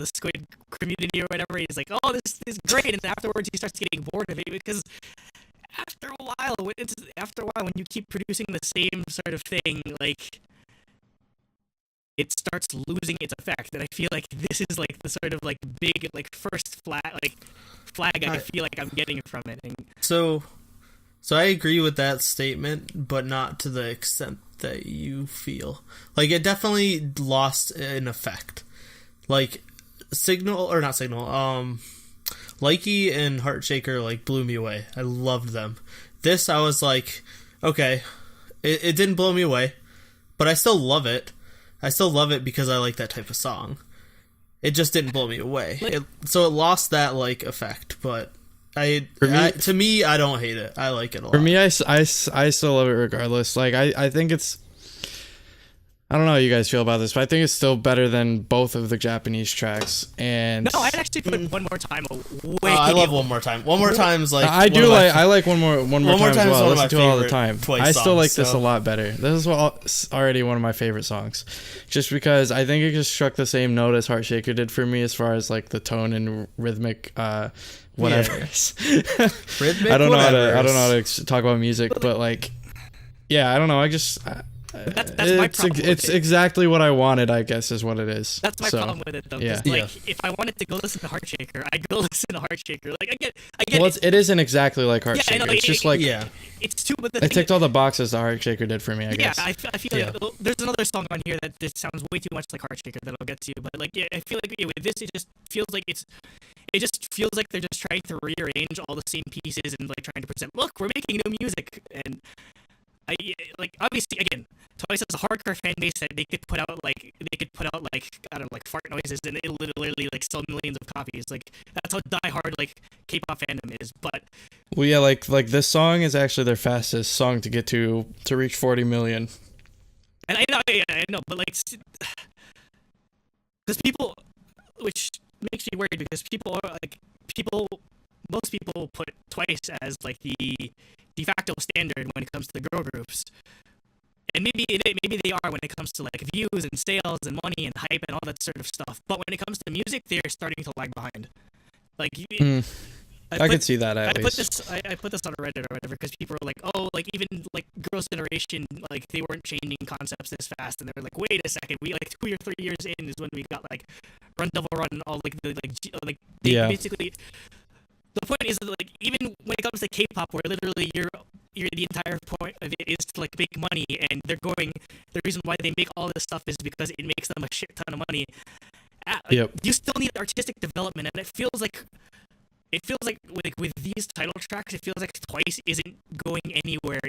squid community or whatever. He's like, oh, this is great, and afterwards he starts getting bored of it because after a while when you keep producing the same sort of thing, like it starts losing its effect. And I feel like this is like the sort of like big like first flag I feel like I'm getting from it. And so I agree with that statement, but not to the extent that you feel. Like it definitely lost an effect. Like Likey and Heart Shaker like blew me away. I loved them. This I was like, okay, it didn't blow me away, but I still love it. I still love it because I like that type of song. It just didn't blow me away. So it lost that like effect, but to me, I don't hate it. I like it a lot. For me, I still love it regardless. Like I think it's I don't know how you guys feel about this, but I think it's still better than both of the Japanese tracks. And No, I'd actually put One More Time way. I love One More Time. One More Time's like I like One More Time as Time is well. I one of my listen to it all the favorite time. Twice I still like songs, this so- a lot better. This is already one of my favorite songs, just because I think it just struck the same note as Heartshaker did for me as far as like the tone and rhythmic whatever. Rhythmic I don't know whatevers. how to talk about music, but like, yeah, I don't know. I just That's my problem with it's it. exactly what I wanted, I guess, is what it is. That's my So, problem with it, though. yeah. 'Cause, like, if I wanted to go listen to Heartshaker, I'd go listen to Heartshaker. Like, I get Well, it. it isn't exactly like I know, Heartshaker. It's just like Yeah. It's too, but the it thing ticked all the boxes that Heartshaker did for me, I yeah, guess. I feel like there's another song on here that just sounds way too much like Heartshaker that I'll get to, but like I feel like with this it just feels like they're just trying to rearrange all the same pieces and like trying to present, look, we're making new music, and I like obviously again, Twice has a hardcore fan base that they could put out like I don't know, like fart noises and it literally like sell millions of copies. Like that's how diehard like K-pop fandom is. But Well, yeah, like this song is actually their fastest song to get to reach 40 million. and I know, but like because people, which makes me worried because most people put Twice as like the de facto standard when it comes to the girl groups. And maybe they are when it comes to like views and sales and money and hype and all that sort of stuff. But when it comes to music, they're starting to lag behind. Like I could see that I at least. put this on Reddit or whatever because people are like, oh, like even like Girls' Generation, like they weren't changing concepts this fast, and they're like, wait a second, we like 2 or 3 years in is when we got like Run Double Run and all like they Yeah. basically. The point is that like even when it comes to K-pop, where literally you're the entire point of it is to like make money, and the reason why they make all this stuff is because it makes them a shit ton of money. Yep. You still need artistic development, and it feels like with these title tracks, it feels like Twice isn't going anywhere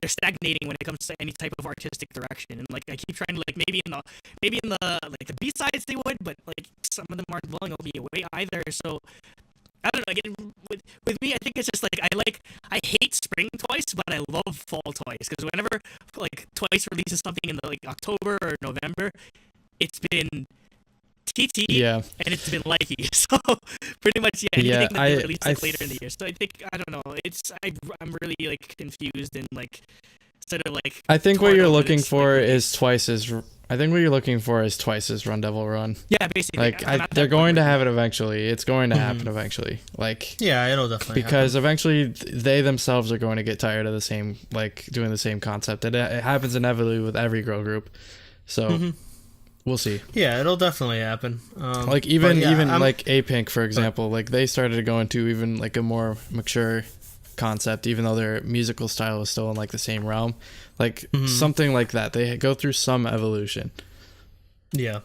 they're stagnating when it comes to any type of artistic direction. And like I keep trying to like maybe in the like the B-sides they would, but like some of them aren't blowing me away either. So I don't know. Again, with me, I think it's just like I hate spring Twice, but I love fall Twice because whenever like Twice releases something in the like October or November, it's been TT, Yeah. and it's been likey. So pretty much, yeah. Yeah, Anything that they release I like later in the year. So I think I don't know. I'm really like confused and like sort of like. I think what torn you're over looking this, for like, is Twice's. I think what you're looking for is Twice's Run Devil Run. yeah, basically. Like I'm at they're that going point to where- have it eventually. It's going to happen eventually. Like Yeah, it'll definitely because eventually they themselves are going to get tired of the same doing the same concept. It happens inevitably with every girl group. So we'll see. happen. Yeah, it'll definitely happen. Like even but yeah, I'm- like A-Pink, for example, like they started to go into even like a more mature concept, even though their musical style is still in like the same realm. Like something like that. They go through some evolution. Yeah,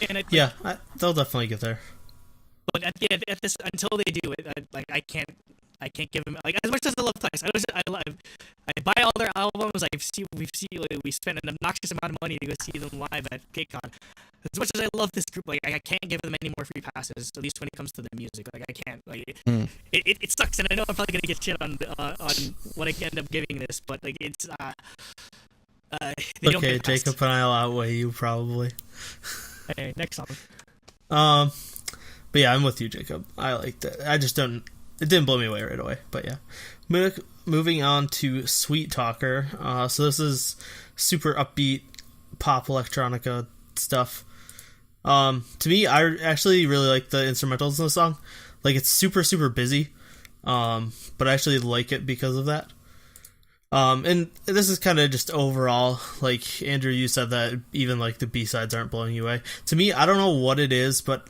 And they'll definitely get there. but at this until they do it, I can't give them like as much as I love Twice. I buy all their albums. We spent an obnoxious amount of money to go see them live at KCON. As much as I love this group, like I can't give them any more free passes. At least when it comes to the music, like I can't. Like it sucks, and I know I'm probably gonna get shit on what I end up giving this, but like it's they don't Okay, get past. Jacob and I'll outweigh you probably. Okay, next song. But yeah, I'm with you, Jacob. I liked it. I just don't. It didn't blow me away right away. But yeah, moving on to Sweet Talker. So this is super upbeat pop electronica stuff. To me, I actually really like the instrumentals in the song. Like it's super super busy, but I actually like it because of that. And this is kind of just overall, like Andrew, you said that even like the B-sides aren't blowing you away. To me, I don't know what it is, but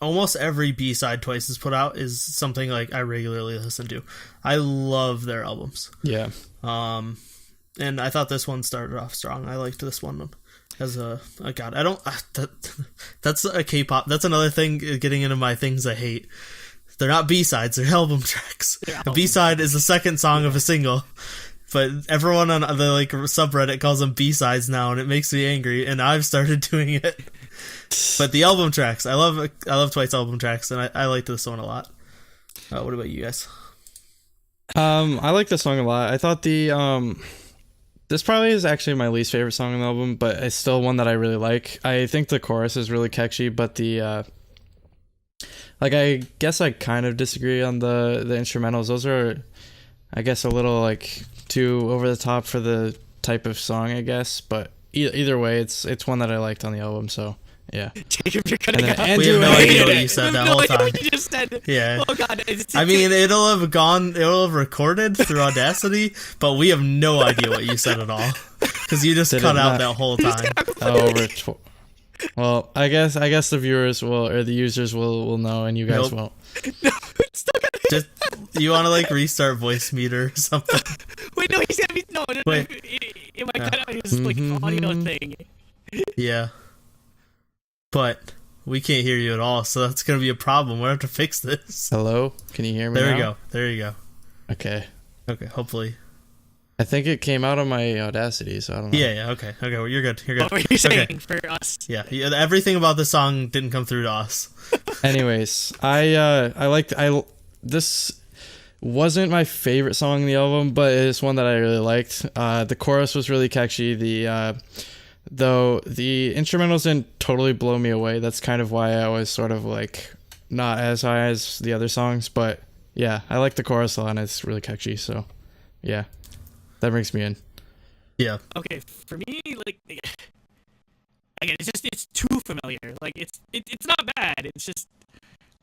almost every B-side Twice has put out is something like I regularly listen to. I love their albums. Yeah. And I thought this one started off strong. I liked this one as God. I don't. That's a K-pop. That's another thing getting into my things I hate. They're not B-sides. They're album tracks. A B-side is the second song of a single. But everyone on the like subreddit calls them B-sides now, and it makes me angry. And I've started doing it. But the album tracks, I love Twice album tracks, and I like this one a lot. What about you guys? I like this song a lot. I thought the This probably is actually my least favorite song on the album, but it's still one that I really like. I think the chorus is really catchy, but the I guess I kind of disagree on the instrumentals. Those are, I guess, a little like too over the top for the type of song, I guess. But either way, it's one that I liked on the album. So yeah. Jacob, you're cutting out. We have no idea what you said that whole time. What you just said. Yeah. Oh god. I mean, it'll have recorded through Audacity, but we have no idea what you said at all because you just cut out that whole time. Well, I guess the viewers will, or the users will know, and you guys won't. No, it's still gonna be. Just you want to like restart voice meter or something? Wait, no, he's gonna be no. Wait. It might cut out his like audio thing. Yeah, but we can't hear you at all, so that's gonna be a problem. We have to fix this. Hello, can you hear me? There you go. Okay, hopefully. I think it came out on my Audacity, so I don't know. Yeah, okay, well, you're good. What were you saying for us? Yeah, everything about the song didn't come through to us. Anyways, this wasn't my favorite song in the album, but it's one that I really liked. The chorus was really catchy. Though the instrumentals didn't totally blow me away. That's kind of why I was sort of like not as high as the other songs, but yeah, I like the chorus a lot and it's really catchy, so yeah. That brings me in. Yeah. Okay, for me, like, again, it's too familiar. Like, it's not bad. It's just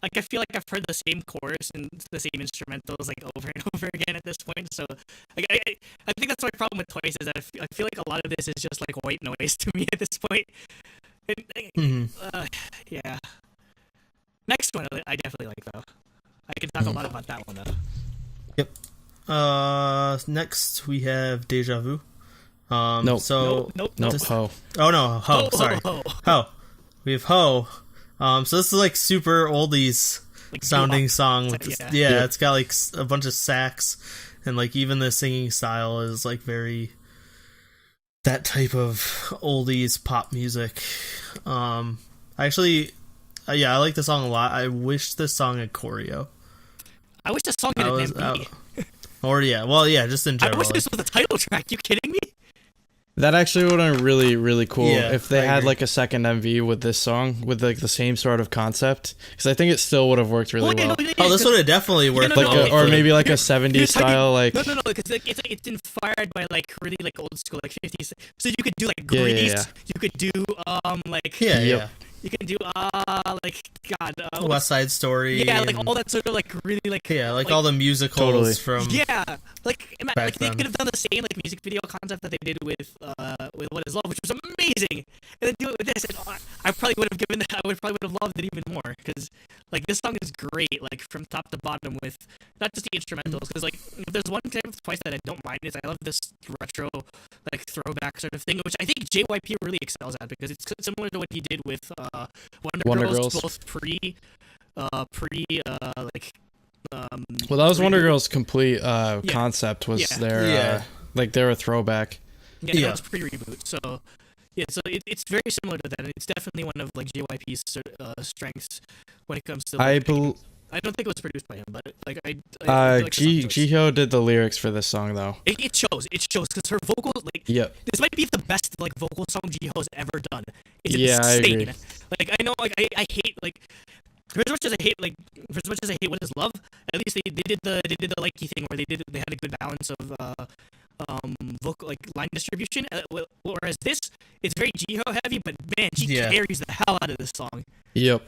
like I feel like I've heard the same chorus and the same instrumentals like over and over again at this point. So, like, I think that's my problem with Twice is that I feel like a lot of this is just like white noise to me at this point. And, yeah. Next one, I definitely like though. I can talk a lot about that one though. Yep. Next we have Dejavu. Nope. Ho. Oh no, Ho. Sorry, Ho. We have Ho. So this is like super oldies like sounding song. With it's got like a bunch of sax, and like even the singing style is like very that type of oldies pop music. I like the song a lot. I wish this song had choreo. I wish the song had an MV. Just in general. I wish this was the title track. You kidding me? That actually would have been really, really cool if they had agree. like a second MV with this song with like the same sort of concept, because I think it still would have worked really well. This would have definitely worked. Or maybe like a 70s style like. No, because like, it's inspired by like really like old school like 50s. So you could do like Grease. Yeah. You could do like You can do West Side Story. Yeah, like all that sort of like really like all the musicals from they then. could have done the same like music video concept that they did with What Is Love, which was amazing, and then do it with this. And I probably would have loved it even more because like this song is great like from top to bottom with not just the instrumentals, because like if there's one type of Twice that I don't mind is I love this retro like throwback sort of thing, which I think JYP really excels at because it's similar to what he did with Wonder Girls, both pre well, that was Wonder Girls' complete concept was their like they're a throwback. Yeah, that was pre-reboot. So it's very similar to that. And it's definitely one of like JYP's strengths when it comes to. Like, I don't think it was produced by him, but like I like Jihyo did the lyrics for this song though. It shows because her vocals this might be the best like vocal song Jihyo's ever done. It's insane. I agree. Like I know like I hate like for as much as I hate What Is Love, at least they did the likey thing where they had a good balance of vocal like line distribution. Whereas this, it's very Jihyo heavy, but man, she carries the hell out of this song. Yep.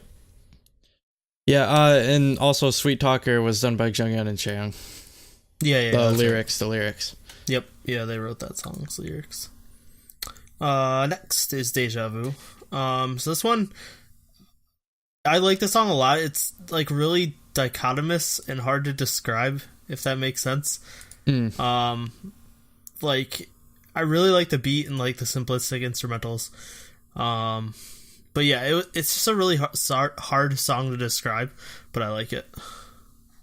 Yeah, and also Sweet Talker was done by Junghyun and Chaeyoung. The lyrics. Yep. Yeah, they wrote that song's lyrics. Next is Dejavu. So this one, I like this song a lot. It's like really dichotomous and hard to describe, if that makes sense. Like I really like the beat and like the simplistic instrumentals. But yeah, it's just a really hard song to describe, but I like it.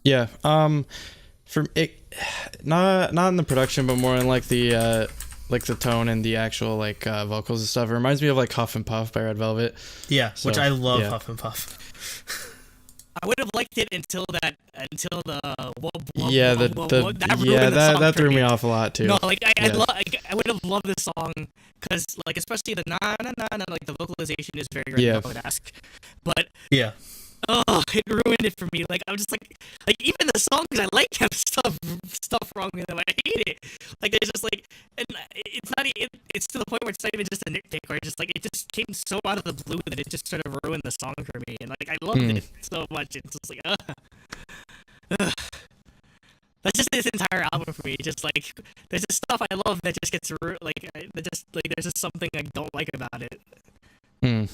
Yeah. For it, not in the production, but more in like the tone and the actual like vocals and stuff. It reminds me of like Huff and Puff by Red Velvet. Yeah, which I love Huff and Puff. I would have liked it until the that threw me off a lot too. No, like I would have loved this song because like especially the na na na na, like the vocalization is very reggaeton-esque, but Yeah. oh, it ruined it for me. Like I'm just like even the songs I like have stuff wrong with them. I hate it. Like there's just like, and it's not. It's to the point where it's not even just a nitpick, or just like it just came so out of the blue that it just sort of ruined the song for me. And like I loved it so much. It's just like, that's just this entire album for me. Just like there's just stuff I love that just gets there's just something I don't like about it. I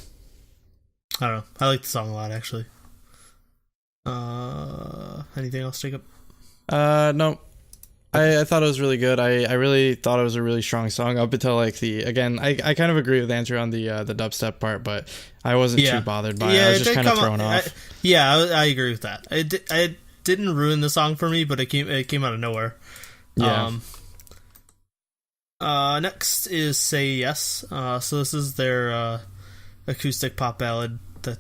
don't know. I like the song a lot, actually. Anything else, Jacob? No. I thought it was really good. I really thought it was a really strong song up until like I kind of agree with Andrew on the dubstep part, but I wasn't too bothered by it. I was just kind of thrown off. I agree with that. It didn't ruin the song for me, but it came out of nowhere. Yeah. Next is Say Yes. So this is their acoustic pop ballad that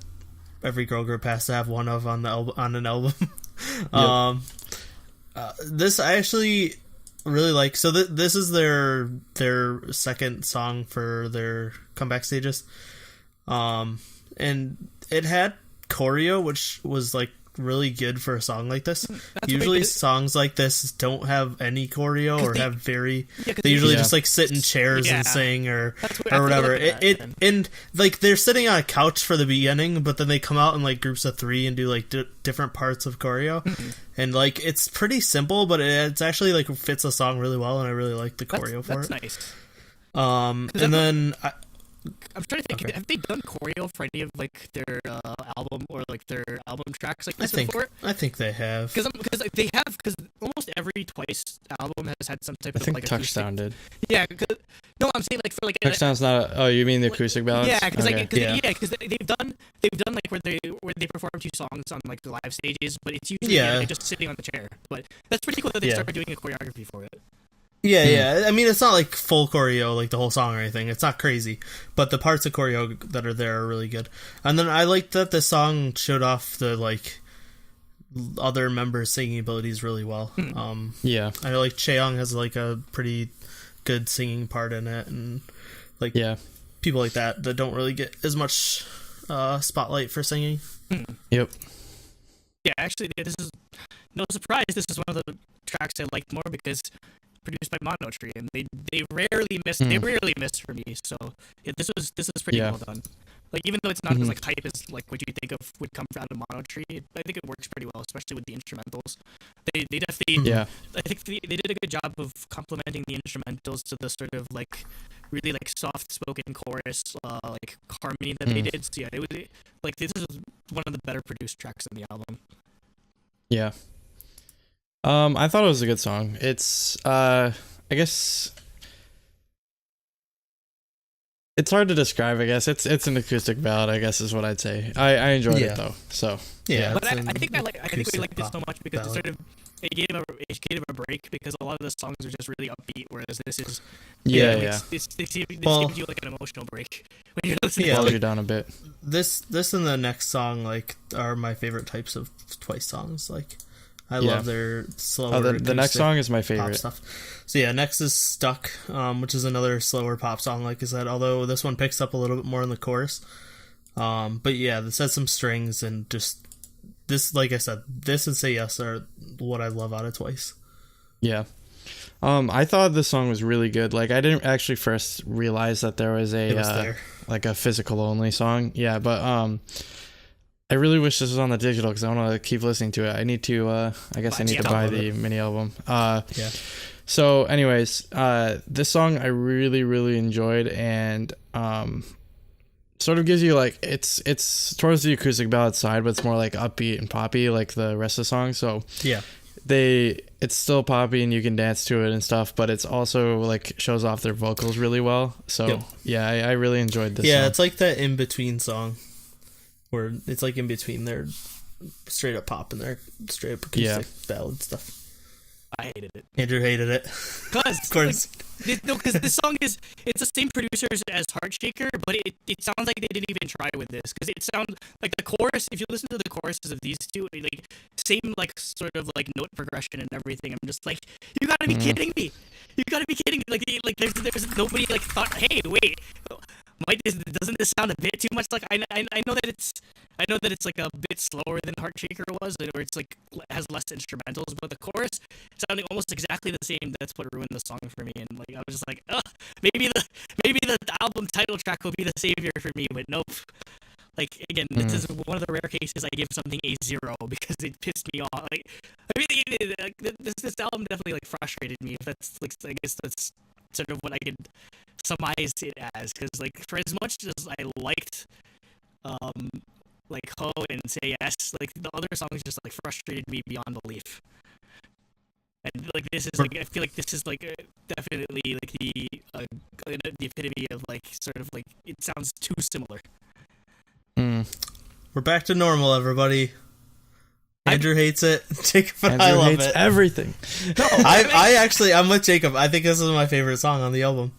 every girl group has to have one of on an album. This I actually really like. So this is their second song for their comeback stages, and it had choreo, which was like really good for a song like this. Usually songs like this don't have any choreo or have very. They usually just like sit in chairs and sing or whatever. And like they're sitting on a couch for the beginning, but then they come out in like groups of three and do like different parts of choreo. And like it's pretty simple, but it's actually like fits the song really well, and I really like the choreo for it. That's nice. And then I'm trying to think. Have they done choreo for any of like their album or like their album tracks like this before? I think they have. Because almost every Twice album has had some type of like Touchdown did. Yeah, no, I'm saying like for like Touchdown's not. Oh, you mean the acoustic ballads? Yeah, because they've done like where they perform two songs on like the live stages, but it's usually just sitting on the chair. But that's pretty cool that they started doing a choreography for it. Yeah. I mean, it's not like full choreo, like the whole song or anything. It's not crazy, but the parts of choreo that are there are really good. And then I like that the song showed off the like other members' singing abilities really well. I know like Chaeyoung has like a pretty good singing part in it, and like people like that don't really get as much spotlight for singing. Yep. Yeah, actually, this is no surprise. This is one of the tracks I liked more because produced by Mono Tree, and they rarely miss. They rarely miss for me. So this is pretty well done. Like even though it's not as like hype as like what you think of would come out of Mono Tree, I think it works pretty well, especially with the instrumentals. They definitely I think they did a good job of complementing the instrumentals to the sort of like really like soft spoken chorus like harmony that they did. So it was like this is one of the better produced tracks on the album. Yeah. I thought it was a good song. It's I guess it's hard to describe. I guess it's an acoustic ballad, I guess is what I'd say. I enjoyed it though. So but I think we liked it so much because it gave a break, because a lot of the songs are just really upbeat, whereas this is this gives you like an emotional break when you're listening. Slows you down a bit. This and the next song like are my favorite types of Twice songs. Like I love their slower. The next song is my favorite. Pop stuff. So next is Stuck, which is another slower pop song, like I said. Although this one picks up a little bit more in the chorus. But this has some strings, and just this, like I said, this and Say Yes are what I love out of Twice. Yeah. I thought this song was really good. Like I didn't actually first realize that there was like a physical only song. Yeah, but I really wish this was on the digital because I want to keep listening to it. I need to, I guess I need to buy the mini album. So anyways, this song I really, really enjoyed, and sort of gives you like, it's towards the acoustic ballad side, but it's more like upbeat and poppy like the rest of the song. So it's still poppy and you can dance to it and stuff, but it's also like shows off their vocals really well. So I really enjoyed this song. It's like that in-between song. Where it's like in between their straight up pop and their straight up acoustic ballad stuff. I hated it. Andrew hated it. Cause, of course. Because this song it's the same producers as Heartshaker, but it sounds like they didn't even try with this. Because it sounds like the chorus, if you listen to the choruses of these two, like, same, like, sort of, like, note progression and everything, I'm just like, you gotta be kidding me. You gotta be kidding me. Like there's nobody, like, thought, hey, wait, doesn't this sound a bit too much? Like, I know that it's like a bit slower than Heartshaker was, or it's like has less instrumentals, but the chorus sounding almost exactly the same. That's what ruined the song for me. And like I was just like, maybe the album title track will be the savior for me, but nope. Like again, this is one of the rare cases I give something a 0 because it pissed me off. Like I mean, this album definitely like frustrated me. If that's like I guess that's sort of what I could surmise it as, because like for as much as I liked like Ho and Say Yes, like the other songs just like frustrated me beyond belief. And like this is like I feel like this is like definitely like the epitome of like sort of like it sounds too similar. We're back to normal, everybody. Andrew hates it. Jacob and Andrew I love hates it. everything. No, I'm with Jacob. I think this is my favorite song on the album.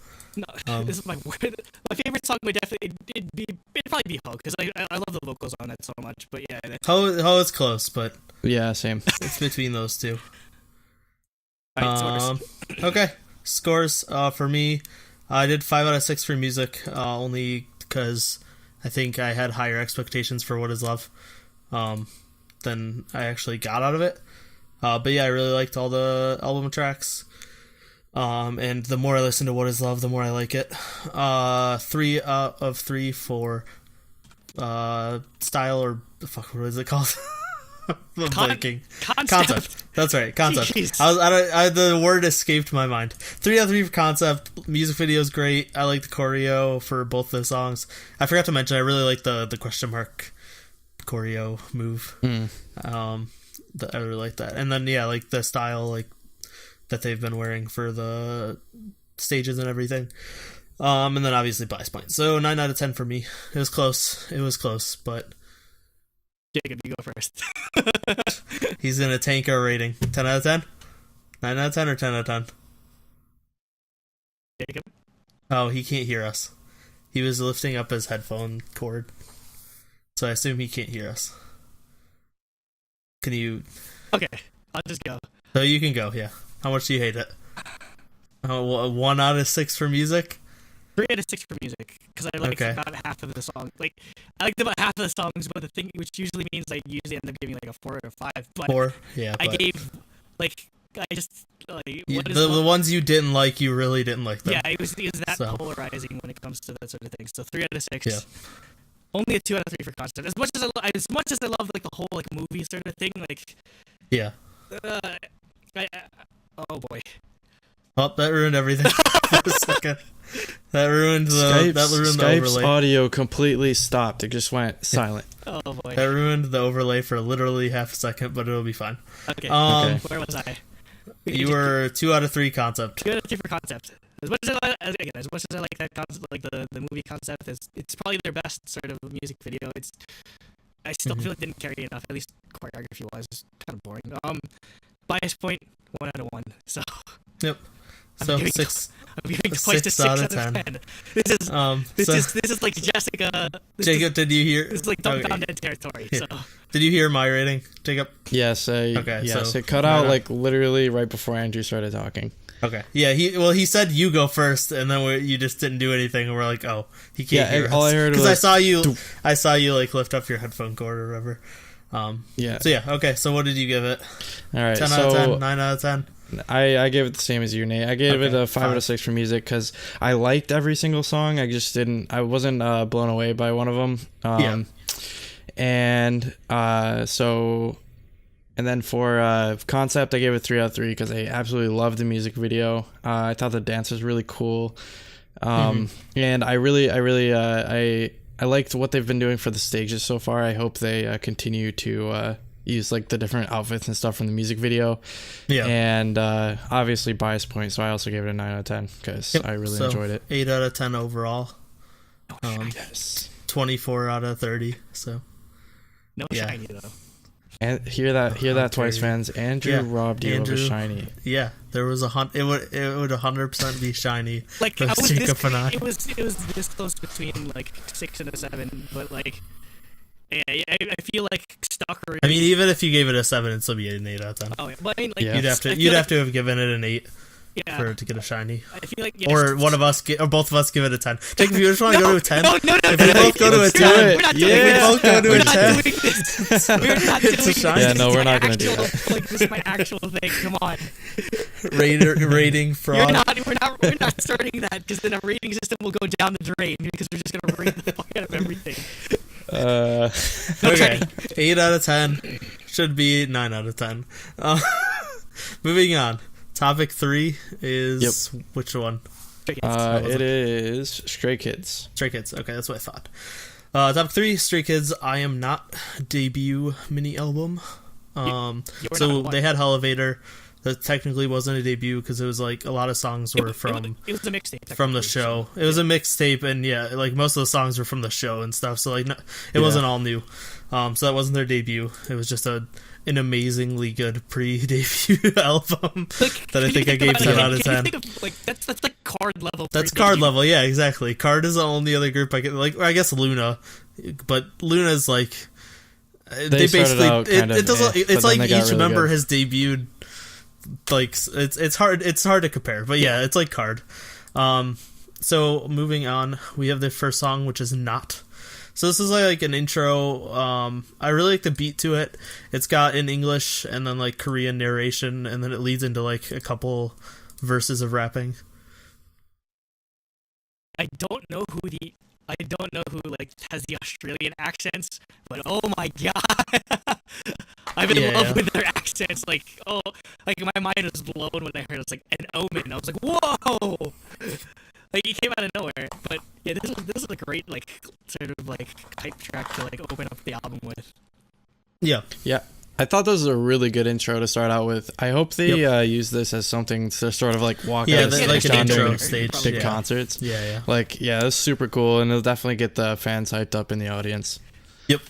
No, this is my favorite song. Would definitely it'd probably be Ho, because I love the vocals on it so much. But yeah, Ho is close, but yeah, same. It's between those two. Scores. Okay, scores for me. I did 5 out of 6 for music, only because I think I had higher expectations for What Is Love than I actually got out of it. But yeah, I really liked all the album tracks. And the more I listen to What Is Love, the more I like it. 3 out of 3 for style, or what is it called? Concept. That's right, concept. Jeez. The word escaped my mind. 3 out of 3 for concept. Music video is great. I like the choreo for both the songs. I forgot to mention I really like the question mark choreo move. I really like that. And then yeah, like the style like that they've been wearing for the stages and everything. And then obviously bias points. So 9 out of 10 for me. It was close, but Jacob, you go first. he's gonna tank our rating. 10 out of 10? 9 out of 10 or 10 out of 10? Jacob? Oh, he can't hear us. He was lifting up his headphone cord. So I assume he can't hear us. Can you... Okay, I'll just go. So you can go, yeah. How much do you hate it? 1 out of 6 for music? 3 out of 6 for music, because I like about half of the song. Like, I liked about half of the songs, but the thing, which usually means I usually end up giving like a 4 or 5. But 4, yeah. I gave, like, I just, like, the ones you didn't like, you really didn't like them. Yeah, it was that polarizing when it comes to that sort of thing. So 3 out of 6. Yeah. Only a 2 out of 3 for concept. As much as I love like the whole like movie sort of thing, like, yeah. Oh boy. Oh, that ruined everything for a second. That ruined the Skype's overlay. Audio completely stopped. It just went silent. Oh boy. That ruined the overlay for literally half a second, but it'll be fine. Okay. Where was I? You were 2 out of 3 concept. 2 out of 3 for concept. As much as I like that concept, like the movie concept, it's probably their best sort of music video. I still feel it didn't carry enough, at least choreography wise. It's kind of boring. Bias point 1 out of 1. So. Yep. So I'm giving twice to 6 out of 10. This is like Jessica. Jacob, did you hear? It's like Dumbfounded territory. So. Did you hear my rating, Jacob? Yes. Yes. So it cut out like literally right before Andrew started talking. Okay. Yeah. He said you go first, and then you just didn't do anything, and we're like, oh, he can't hear us. All I heard was I saw you like lift up your headphone cord or whatever. Yeah. So yeah. Okay. So what did you give it? All right. 10 out of 10. 9 out of 10. I gave it the same as you, Nate. I gave it a 5 out of 6 for music because I liked every single song. I wasn't blown away by one of them. And then for concept, I gave it 3 out of 3 because I absolutely loved the music video. I thought the dance was really cool. And I liked what they've been doing for the stages so far. I hope they continue to use like the different outfits and stuff from the music video. Yeah. And obviously bias point, so I also gave it a 9 out of 10 because I really enjoyed it. 8 out of 10 overall. Yes. 24 out of 30. So no shiny though. And hear that twice, fans. Andrew robbed you of a shiny. Yeah, there was it would 100% be shiny. Like I was Jacob and I. it was this close between like 6 and a 7, but like yeah, I feel like Stalker. I mean, even if you gave it a 7, it'd still be an 8 out of 10. Oh yeah, but I mean, like Yeah. You'd have to have given it an 8 yeah. for it to get a shiny. I feel like Or one of us, or both of us give it a 10. Jacob, if you just want to go to a 10, No, if we both go to a Let's do 10, it. we're not Yeah. doing if we this. both go to We're a not 10, doing this. We're not It's doing a shiny. Yeah, no, this. we're not This gonna is do my that. actual- Like this is my actual thing. Come on. rating fraud. We're not starting that because then our rating system will go down the drain because we're just gonna rate the fuck out of everything. Okay, 8 out of 10 should be 9 out of 10. Moving on. Topic 3 is which one? It is Stray Kids. Stray Kids. Okay, that's what I thought. Topic 3, Stray Kids. I Am Not debut mini album. So they had Elevator. That technically wasn't a debut because it was like a lot of songs were from It was a mixtape from the show. It was a mixtape, and yeah, like most of the songs were from the show and stuff. So like, it wasn't all new. So that wasn't their debut. It was just an amazingly good pre-debut album that I think I gave 10 out of 10. That's like card level. That's card level, yeah, exactly. Card is the only other group I can like. I guess Luna, but Luna's like they started basically out kind of it doesn't. but It's then like they got each really member good. has debuted. Like it's hard to compare, but yeah, it's like Card. So moving on, we have the first song, which is Not. So this is like an intro. I really like the beat to it. It's got in English and then like Korean narration, and then it leads into like a couple verses of rapping. I don't know who like has the Australian accents, but oh my god, I'm in love with their accents. Like my mind was blown when I heard it was like An Omen. I was like, whoa, like it came out of nowhere. But yeah, this is a great like sort of like hype track to like open up the album with. Yeah. I thought this was a really good intro to start out with. I hope they use this as something to sort of like walk out of the like an stage intro during stage, big concerts. Yeah. Like, yeah, that's super cool, and it'll definitely get the fans hyped up in the audience. Yep.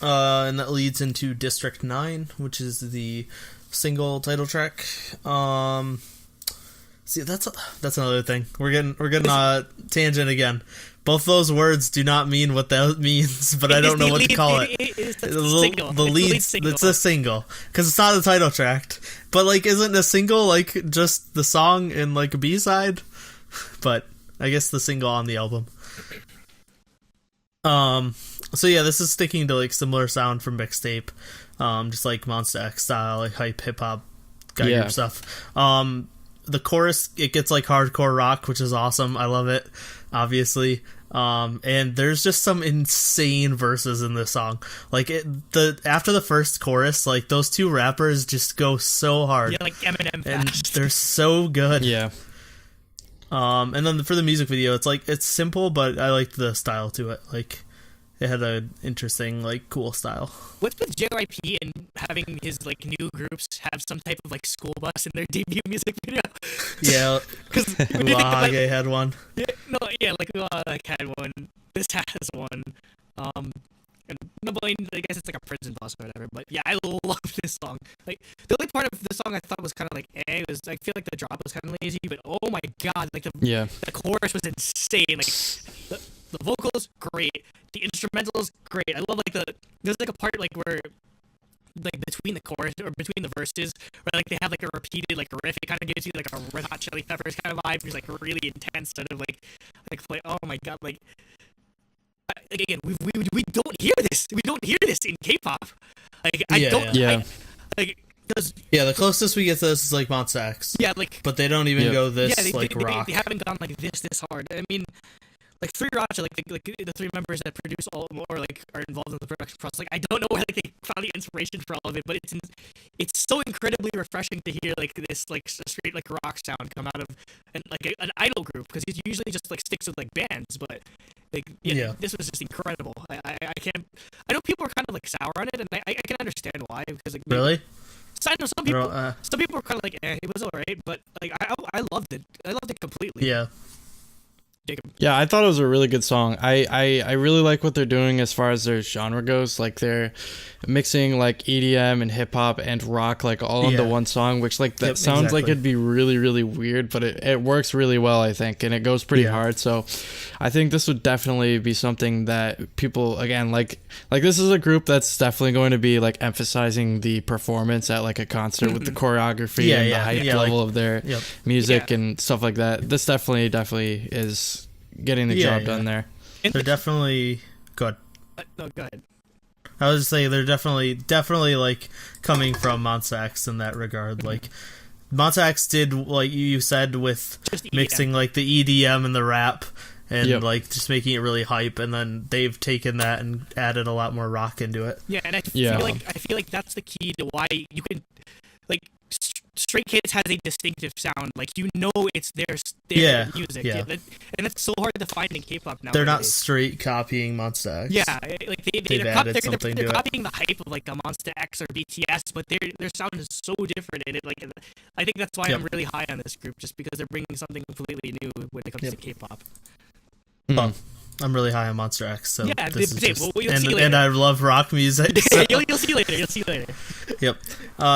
And that leads into District 9, which is the single title track. See, that's another thing. We're getting a tangent again. Both those words do not mean what that means, but I don't know what to call it. The lead single. It's a single because it's not a title track. But like, isn't a single like just the song and like a B-side? But I guess the single on the album. So yeah, this is sticking to like similar sound from mixtape, just like Monsta X style, like hype hip hop guy group stuff. The chorus, it gets like hardcore rock, which is awesome. I love it, obviously. And there's just some insane verses in this song. Like after the first chorus, like those two rappers just go so hard. Yeah, like Eminem and fast. they're so good. Yeah. And then for the music video, it's simple, but I liked the style to it. Like, it had an interesting, like, cool style. What's with JYP and having his like new groups have some type of like school bus in their debut music video? Yeah, because Hage had one. Like had one. This has one. And no, but I guess it's like a prison bus or whatever. But yeah, I love this song. Like the only part of the song I thought was kind of like was I feel like the drop was kind of lazy, but oh my god, like the chorus was insane. Like the vocals great, the instrumentals great. I love like there's like a part like where like between the chorus or between the verses where like they have like a repeated like riff. It kind of gives you like a Red Hot Chili Peppers kind of vibe. It's like really intense, sort of like play. Oh my god, like again, we don't hear this. We don't hear this in K-pop. Like the closest we get to this is like Monsta X. Yeah, like, but they don't even go this rock. They haven't gone like this hard. I mean, like Three Racha, like the three members that produce all or like are involved in the production process. Like I don't know where like they found the inspiration for all of it, but it's so incredibly refreshing to hear like this like straight like rock sound come out of an idol group, because he usually just like sticks with like bands, but like this was just incredible. I can't. I know people are kind of like sour on it, and I can understand why, because like really. I know some people were kind of like, it was alright, but like I loved it. I loved it completely. Yeah. Yeah, I thought it was a really good song. I really like what they're doing as far as their genre goes. Like they're mixing like EDM and hip hop and rock like all into one song, which like that sounds like it'd be really, really weird, but it works really well, I think, and it goes pretty hard. So I think this would definitely be something that people, again, like this is a group that's definitely going to be like emphasizing the performance at like a concert with the choreography and the hype level of their music and stuff like that. This definitely is getting the job done there. They're definitely good. No, go ahead. I was just saying they're definitely like coming from Monsta X in that regard. Like Monsta X did, like you said, with mixing like the EDM and the rap and like just making it really hype, and then they've taken that and added a lot more rock into it. Yeah, and I feel like that's the key to why you can like Stray Kids has a distinctive sound. Like it's their music. Yeah. And it's so hard to find in K-pop now. They're not straight copying Monsta X. Yeah, like they're copying the hype of like a Monsta X or BTS, but their sound is so different. And I think that's why I'm really high on this group, just because they're bringing something completely new when it comes to K-pop. Oh, I'm really high on Monsta X, so yeah, this is just, you'll see later. And I love rock music. So. You'll see later. Yep.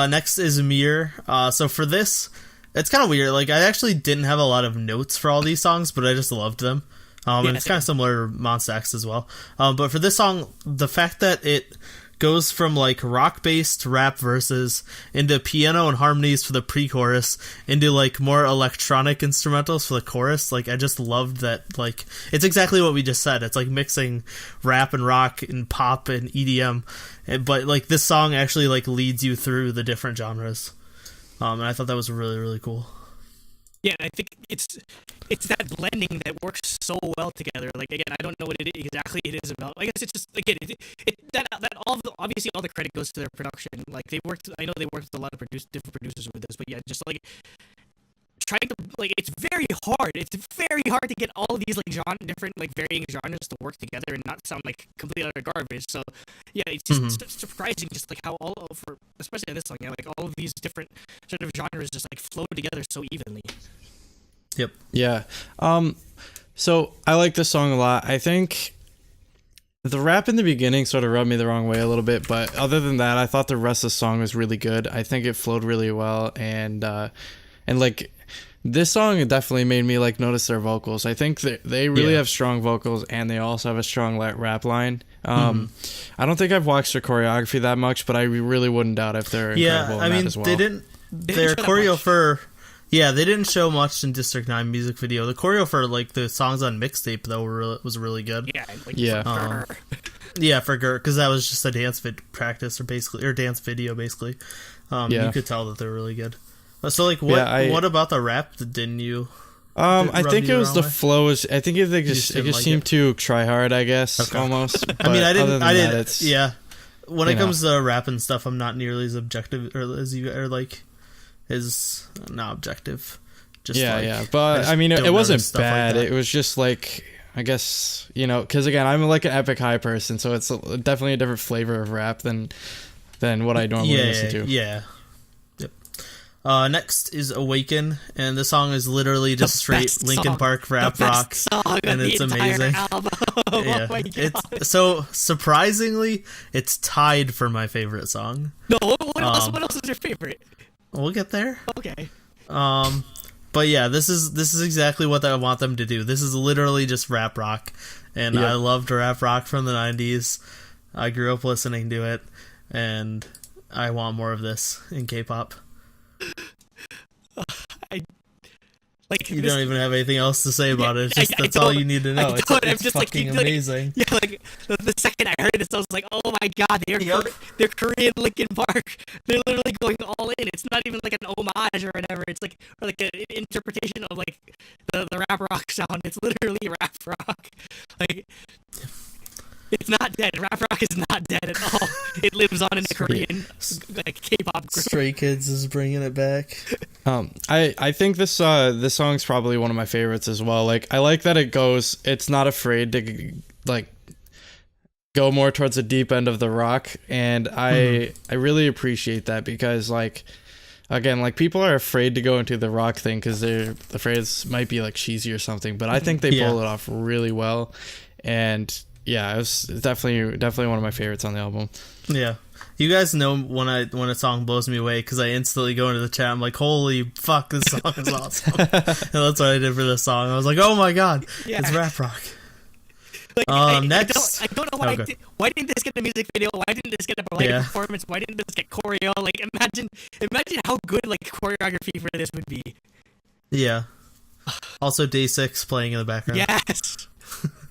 Next is Mir. So for this, it's kind of weird. Like I actually didn't have a lot of notes for all these songs, but I just loved them. And it's kind of similar to Monsta X as well. But for this song, the fact that it goes from like rock-based rap verses into piano and harmonies for the pre-chorus into like more electronic instrumentals for the chorus, like I just loved that. Like it's exactly what we just said. It's like mixing rap and rock and pop and EDM, but like this song actually like leads you through the different genres, and I thought that was really, really cool. Yeah, I think it's that blending that works so well together. Like again, I don't know what exactly it is about. I guess it's just again obviously all the credit goes to their production. Like I know they worked with a lot of different producers with this, but yeah, just like trying to like it's very hard. It's very hard to get all of these like different like varying genres to work together and not sound like complete utter garbage. So yeah, it's just surprising just like how especially on this song, like all of these different sort of genres just like flow together so evenly. Yep. Yeah. So I like this song a lot. I think the rap in the beginning sort of rubbed me the wrong way a little bit, but other than that, I thought the rest of the song was really good. I think it flowed really well, and like this song definitely made me like notice their vocals. I think they really have strong vocals, and they also have a strong rap line. I don't think I've watched their choreography that much, but I really wouldn't doubt if they're incredible in that as well. They didn't their choreographer. Yeah, they didn't show much in District 9 music video. The choreo for like the songs on mixtape though was really good. Yeah, for Gert, because that was just a dance practice or dance video basically. You could tell that they're really good. So like what about the rap didn't you? I think it was the flow. I think it just seemed too try hard, I guess, almost. But I didn't. Yeah, when it comes to rap and stuff, I'm not nearly as objective as you are. Like, is not objective. Just but I mean, it wasn't bad. It was just like, I guess, because again, I'm like an Epic High person, so it's definitely a different flavor of rap than what I normally listen to. Yeah. Next is Awaken, and the song is literally just straight Linkin Park rap rock, and it's amazing. Oh my God. It's so surprisingly, it's tied for my favorite song. No, what else is your favorite? We'll get there. Okay. But yeah, this is exactly what I want them to do. This is literally just rap rock, and I loved rap rock from the 90s. I grew up listening to it, and I want more of this in K-pop. You don't even have anything else to say about it. It's just that's all you need to know. It's just fucking amazing. Yeah, like the second I heard this, I was like, "Oh my God, they're Korean Linkin Park. They're literally going all in. It's not even like an homage or whatever. It's like an interpretation of like the rap rock sound. It's literally rap rock. Like." It's not dead. Rap rock is not dead at all. It lives on in the Korean K-pop group. Stray Kids is bringing it back. I think this song's probably one of my favorites as well. Like I like that it's not afraid to like go more towards the deep end of the rock, and I really appreciate that because like again, like people are afraid to go into the rock thing because they're afraid it might be like cheesy or something. But I think they pull it off really well, and yeah, it was definitely one of my favorites on the album. Yeah. You guys know when a song blows me away because I instantly go into the chat. I'm like, "Holy fuck, this song is awesome!" And that's what I did for this song. I was like, "Oh my god, it's rap rock." Like, next, I don't know why didn't this get a music video? Why didn't this get a lighting performance? Why didn't this get choreo? Like, imagine how good like choreography for this would be. Yeah. Also, Day 6 playing in the background. Yes.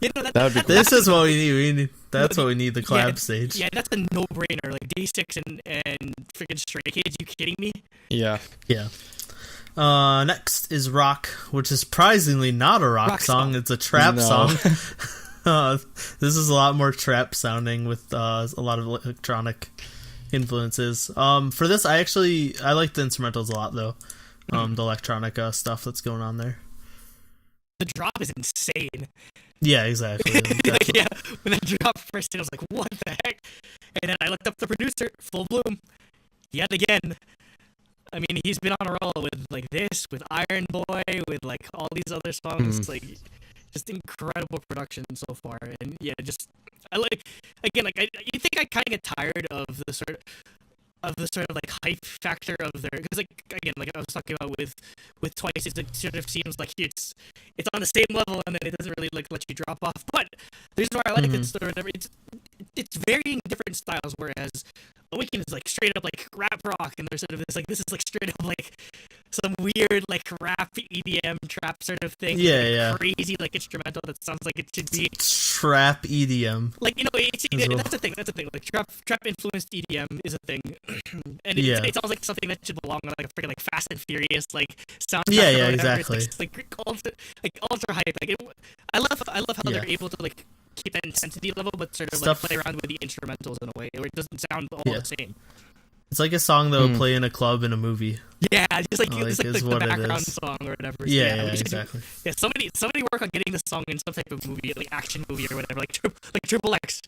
You know, that would be cool. This is what we need. That's what we need. The collab stage. Yeah, that's a no-brainer. Like Day 6 and freaking Stray Kids. You kidding me? Yeah. Yeah. Next is Rock, which is surprisingly not a rock song. It's a trap song. This is a lot more trap sounding with a lot of electronic influences. For this, I like the instrumentals a lot though. The electronic stuff that's going on there. The drop is insane. Yeah, exactly. Yeah, when that drop first hit, I was like, what the heck? And then I looked up the producer, Full Bloom, yet again. I mean, he's been on a roll with like this, with Iron Boy, with like all these other songs, like just incredible production so far. And yeah, just I like again, like you think I kind of get tired of the sort of like hype factor of their, because like again, like I was talking about with Twice, it sort of seems like it's on the same level and then it doesn't really like let you drop off. But the reason why I like it, or whatever, it's varying different styles. Whereas Awaken is like straight up like rap rock, and there's sort of this is like straight up like some weird like rap EDM trap sort of thing. Yeah, like, crazy like instrumental that sounds like it should be trap EDM. Like, you know, that's the thing. Like trap influenced EDM is a thing, and it sounds like something that should belong on like a freaking like Fast and Furious like soundtrack. Yeah, exactly. It's like ultra hype. Like I love how they're able to like keep that intensity level, but sort of like play around with the instrumentals in a way where it doesn't sound all the same. It's like a song that would play in a club in a movie. Yeah, just like the background song or whatever. Yeah, exactly. Yeah, somebody work on getting this song in some type of movie, like action movie or whatever, like Triple X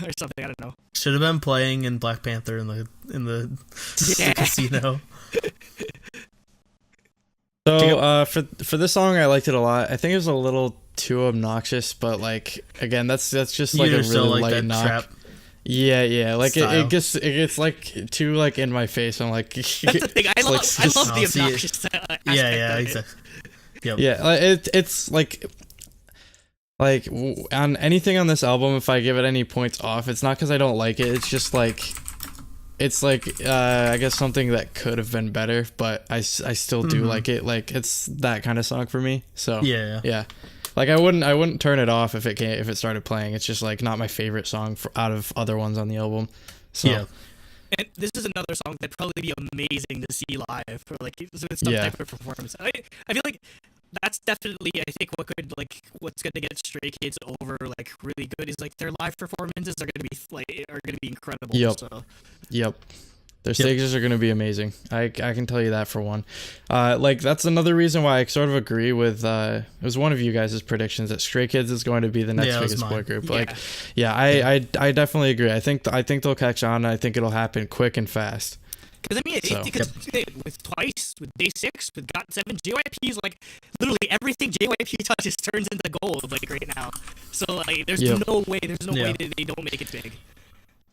or something. I don't know. Should have been playing in Black Panther in the casino. So for this song, I liked it a lot. I think it was a little too obnoxious, but like again, that's just like a really light knock. Trap. Yeah, like it gets like too like in my face. I'm like, that's the thing. I love the obnoxious aspect. Yeah, exactly. Yep. Yeah, it's like on anything on this album, if I give it any points off, it's not because I don't like it. It's just like I guess something that could have been better, but I still do like it. Like it's that kind of song for me. So yeah. Like I wouldn't turn it off if it started playing. It's just like not my favorite song out of other ones on the album. So yeah. And this is another song that'd probably be amazing to see live for like some type of performance. I feel like that's definitely what's gonna get Stray Kids over like really good is like their live performances are gonna be incredible. Yep. Their stages are going to be amazing. I can tell you that for one. Like that's another reason why I sort of agree with it was one of you guys' predictions that Stray Kids is going to be the next biggest boy group. I definitely agree. I think they'll catch on. And I think it'll happen quick and fast. Because I mean, with Twice, with Day 6, with GOT7, JYP's like literally everything JYP touches turns into gold like right now. So like, there's no way that they don't make it big.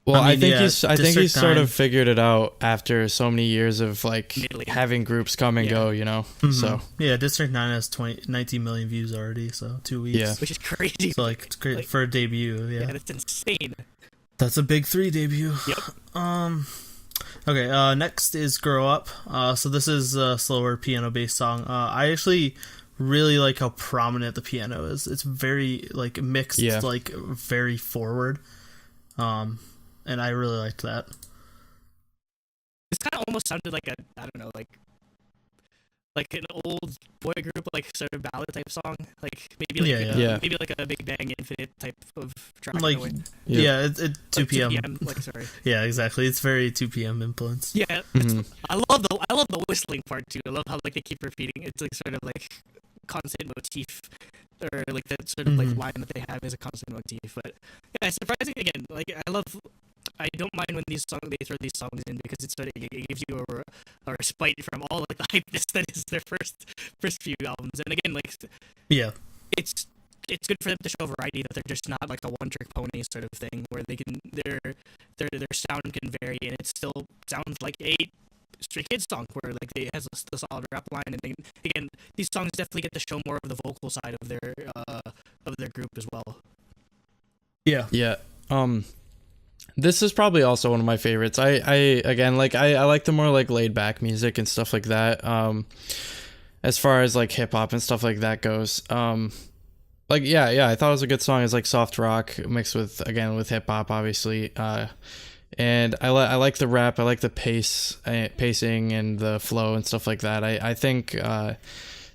Well, I think he's sort of figured it out after so many years of like having groups come and go, you know. So yeah, District 9 has 19 million views already, so 2 weeks, which is crazy. So like it's great for a debut. Yeah, that's insane. That's a big 3 debut. Yep. Okay. Next is Grow Up. So this is a slower piano-based song. I actually really like how prominent the piano is. It's very like mixed, like very forward. And I really liked that. This kind of almost sounded like like an old boy group, like sort of ballad type song, like maybe like a Big Bang Infinite type of track. Like it's 2 p.m. Sorry. Yeah, exactly. It's very 2 p.m. influence. Yeah, I love the whistling part too. I love how like they keep repeating. It's like sort of like constant motif. Or like that sort of like line that they have is a constant motif. But yeah, surprising again. Like I love I don't mind when they throw these songs in because it gives you a respite from all like the hypeness that is their first few albums. And again, like it's good for them to show variety, that they're just not like a one trick pony sort of thing where they can their sound can vary and it still sounds like a Stray Kids song where like they has the solid rap line, and they, again, these songs definitely get to show more of the vocal side of their group as well. Yeah. This is probably also one of my favorites. I again, like I like the more like laid back music and stuff like that. As far as like hip hop and stuff like that goes. Like I thought it was a good song. It's like soft rock mixed with hip hop, obviously. And I like the rap. I like the pacing and the flow and stuff like that. I think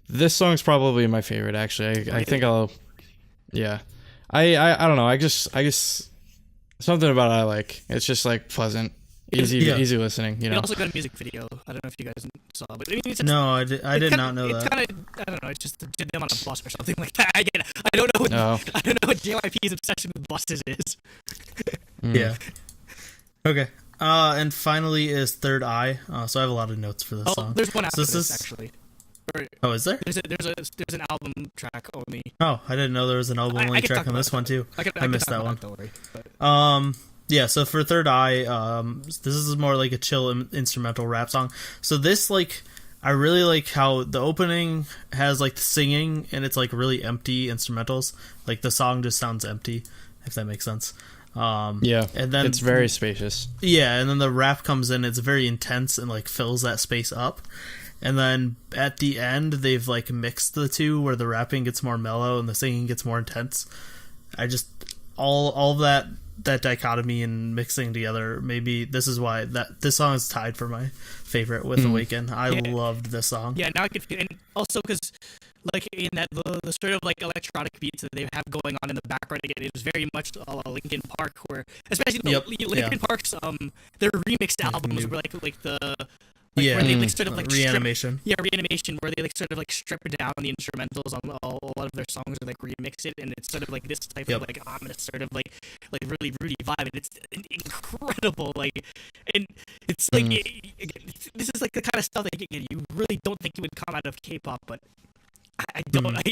this song's probably my favorite, actually. I think I'll, yeah. I don't know. I just something about it I like. It's just like pleasant, easy listening. You know. It also got a music video. I don't know if you guys saw, but I mean, no, I did not know that. It's kind of, I don't know. It's just them on a bus or something like that. I don't know. I don't know what JYP's obsession with buses is. Yeah. Okay. And finally is Third Eye. So I have a lot of notes for this song. There's one after this actually. Oh, is there? There's an album track only. Oh, I didn't know there was an album only track on this one too. I missed that one. Don't worry. Yeah. So for Third Eye, this is more like a chill instrumental rap song. So this, like, I really like how the opening has like the singing and it's like really empty instrumentals. Like the song just sounds empty, if that makes sense. And then it's very spacious. Yeah, and then the rap comes in. It's very intense and like fills that space up. And then at the end, they've like mixed the two, where the rapping gets more mellow and the singing gets more intense. I just all that dichotomy and mixing together. Maybe this is why this song is tied for my favorite with Awaken. I loved this song. Yeah, now I can feel, and also because like in that the sort of like electronic beats that they have going on in the background, again, it was very much Linkin Park, where especially Linkin Park's their remixed albums were like the. Where they like sort of like Reanimation. Reanimation, where they like sort of like strip down the instrumentals on a lot of their songs and like remix it, and it's sort of like this type of like ominous sort of like really Rudy vibe, and it's incredible. Like, and it's like this is like the kind of stuff that you really don't think it would come out of K-pop, but I don't. I'm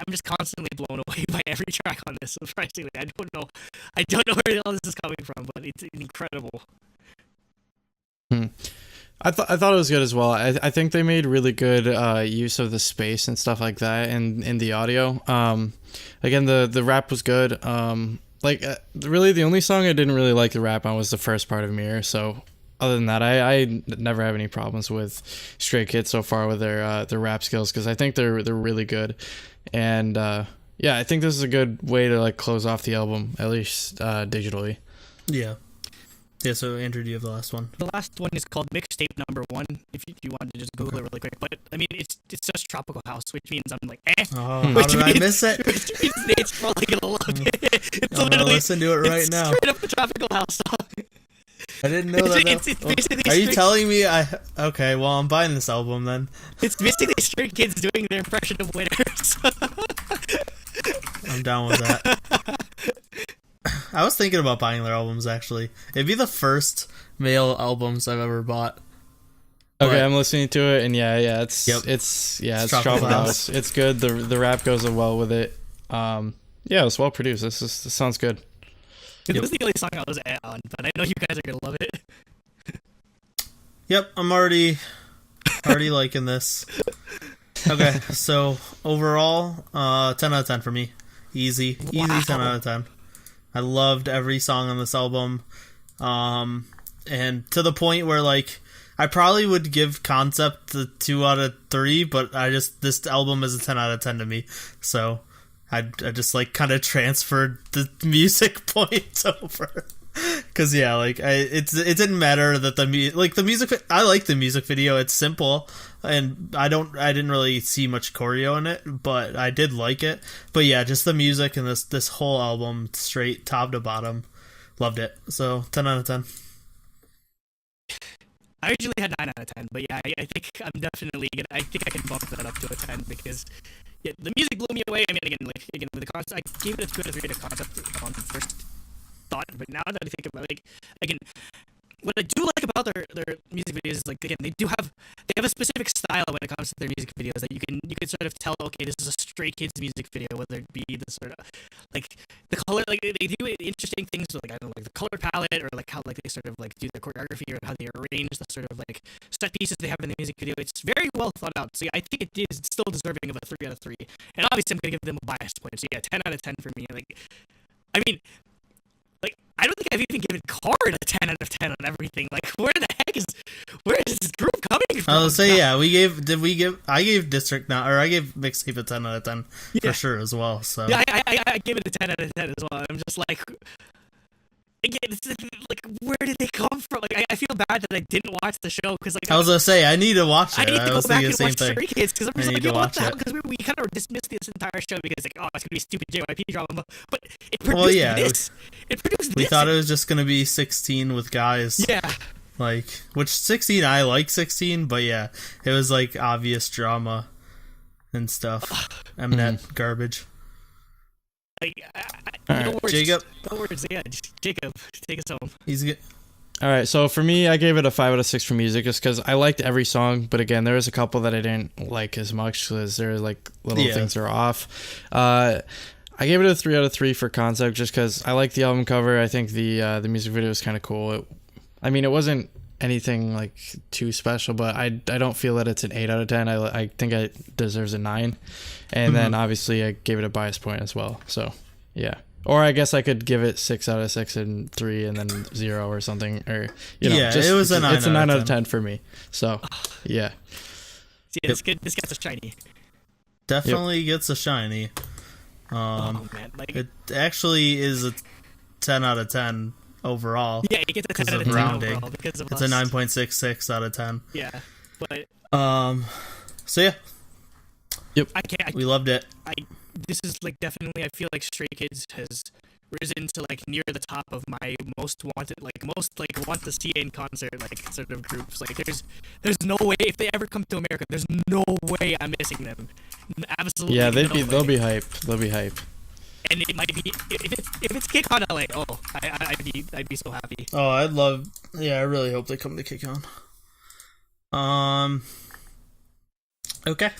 just constantly blown away by every track on this. Surprisingly, I don't know where all this is coming from, but it's incredible. I thought it was good as well. I think they made really good use of the space and stuff like that in the audio. Again, the rap was good. Really the only song I didn't really like the rap on was the first part of Mirror. So other than that, I never have any problems with Stray Kids so far with their rap skills, because I think they're really good. And I think this is a good way to like close off the album, at least digitally. Yeah, so Andrew, do you have the last one? The last one is called Mixtape Number 1, if you want to just Google it really quick. But, I mean, it's just Tropical House, which means I'm like, Oh, how did I miss it? Which means Nate's probably going to love it. It's I'm going to listen to it right now. Straight up the Tropical House song. I didn't know that. It's basically Are you telling me Okay, well, I'm buying this album then. It's basically Stray Kids doing their impression of Winners. I'm down with that. I was thinking about buying their albums, actually. It'd be the first male albums I've ever bought. Okay, I'm listening to it, and it's Tropical House. It's good. The rap goes well with it. It's well produced. This sounds good. It was the only song I was on, but I know you guys are gonna love it. Yep, I'm already liking this. Okay, so overall, 10 out of 10 for me. Easy 10 out of 10. I loved every song on this album, and to the point where like I probably would give Concept the 2 out of 3, but this album is a 10 out of 10 to me. So I just like kind of transferred the music points over, because it didn't matter that the music. I like the music video. It's simple, and I didn't really see much choreo in it, but I did like it. But yeah, just the music and this whole album, straight top to bottom, loved it. So 10 out of 10. I originally had 9 out of 10, but yeah, I think I'm definitely I think I can bump that up to a 10, because the music blew me away. I mean, again with the concept, I gave it a 2 out of 3 to Concept on the thought, but now that I think about it, like, again, what I do like about their music videos is, like, again, they have a specific style when it comes to their music videos that you can sort of tell, okay, this is a Stray Kids music video, whether it be the sort of like the color, like they do interesting things with, like, I don't know, like the color palette, or like how, like, they sort of like do their choreography, or how they arrange the sort of like set pieces they have in the music video. It's very well thought out. So yeah, I think it is still deserving of a 3 out of 3. And obviously I'm gonna give them a bias point. So yeah, 10 out of 10 for me. Like, I mean, like, I don't think I've even given Card a 10 out of 10 on everything. Like, where is this group coming from? I was say, yeah, I gave District now, or I gave Mixtape a 10 out of 10 for sure as well. So yeah, I give it a 10 out of 10 as well. I'm just like, again, it's like, where did they come from? Like, I feel bad that I didn't watch the show, because, like, I was gonna say, I need to watch it. I need to go was back thinking and the same watch thing. Stray Kids, because I'm just I like, need to yo, what watch the hell? it. Because we kind of dismissed this entire show because, like, oh, it's gonna be stupid JYP drama, but it produced Well, yeah, this. It produced We this. thought it was just gonna be 16 with guys. Yeah. Like, which 16, I like 16, but yeah, it was like obvious drama and stuff. Mnet garbage. Like, All no right, words. Jacob. No words. Yeah, Jacob, take us home. He's good. All right, so for me, I gave it a 5 out of 6 for music, just because I liked every song, but again, there was a couple that I didn't like as much, because there were, like, little things that are off. I gave it a 3 out of 3 for concept, just because I like the album cover. I think the music video is kind of cool. It wasn't anything like too special, but I don't feel that it's an 8 out of 10. I think it deserves a 9, and then obviously I gave it a bias point as well. So yeah, or I guess I could give it 6 out of 6 and 3 and then 0 or something, or Yeah, it was a 9 It's a out 9 of out of 10 for me. So yeah. See, this gets a shiny. Definitely gets a shiny. Oh man, like, It actually is a 10 out of 10 overall. yeah, it gets a 10 because out of of 10 rounding. overall because of It's us. a 9.66 out of 10. Yeah, but So yeah, I can't. we loved it. This is, like, definitely, I feel like Stray Kids has risen to, like, near the top of my most wanted, like, want to see in concert, like, sort of groups. Like, there's no way, if they ever come to America, there's no way I'm missing them. Absolutely. Yeah, no they'll way. be hype. They'll be hype. And it might be, if it's KCON LA, oh, I'd be so happy. Oh, I really hope they come to kick on. Okay.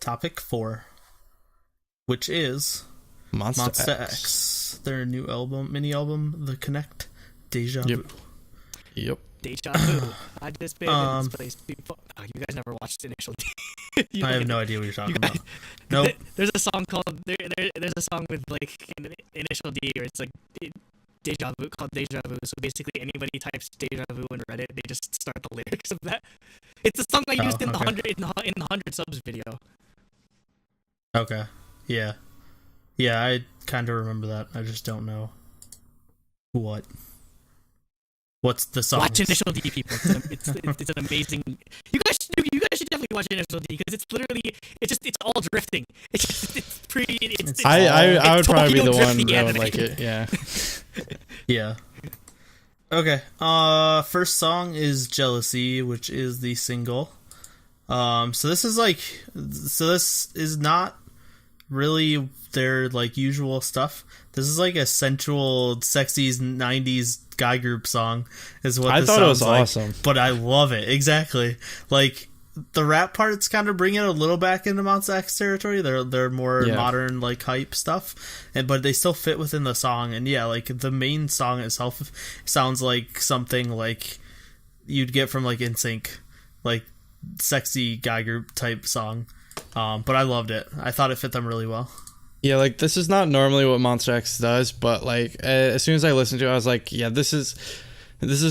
Topic 4, which is Monsta X. Their new mini album, The Connect, Dejavu. Yep. Dejavu. I just been in this place before. Oh, you guys never watched Initial D. I have no idea what you're talking about. No. Nope. There's a song called there's a song with, like, Initial D, where it's like Dejavu, called Dejavu. So basically, anybody types Dejavu on Reddit, they just start the lyrics of that. It's the song I used in the 100 subs video. Okay. Yeah. Yeah, I kind of remember that. I just don't know what's the song. Watch Initial D, people. It's an amazing. You guys should definitely watch Initial D, because it's literally it's all drifting. It's pretty. It's I would probably be the Tokyo one drifty that would anime. like it. Yeah. Yeah. Okay. First song is Jealousy, which is the single. So this is not really their, like, usual stuff. This is like a sensual, sexy 90s guy group song is what I this thought it was sounds like. awesome. But I love it. Exactly. Like, the rap parts kind of bring it a little back into Monsta X territory. They're more modern, like, hype stuff, but they still fit within the song. And yeah, like, the main song itself sounds like something like you'd get from, like, NSYNC, like, sexy guy group type song. But I loved it. I thought it fit them really well. Yeah, like, this is not normally what Monsta X does, but, like, as soon as I listened to it, I was like, yeah, this is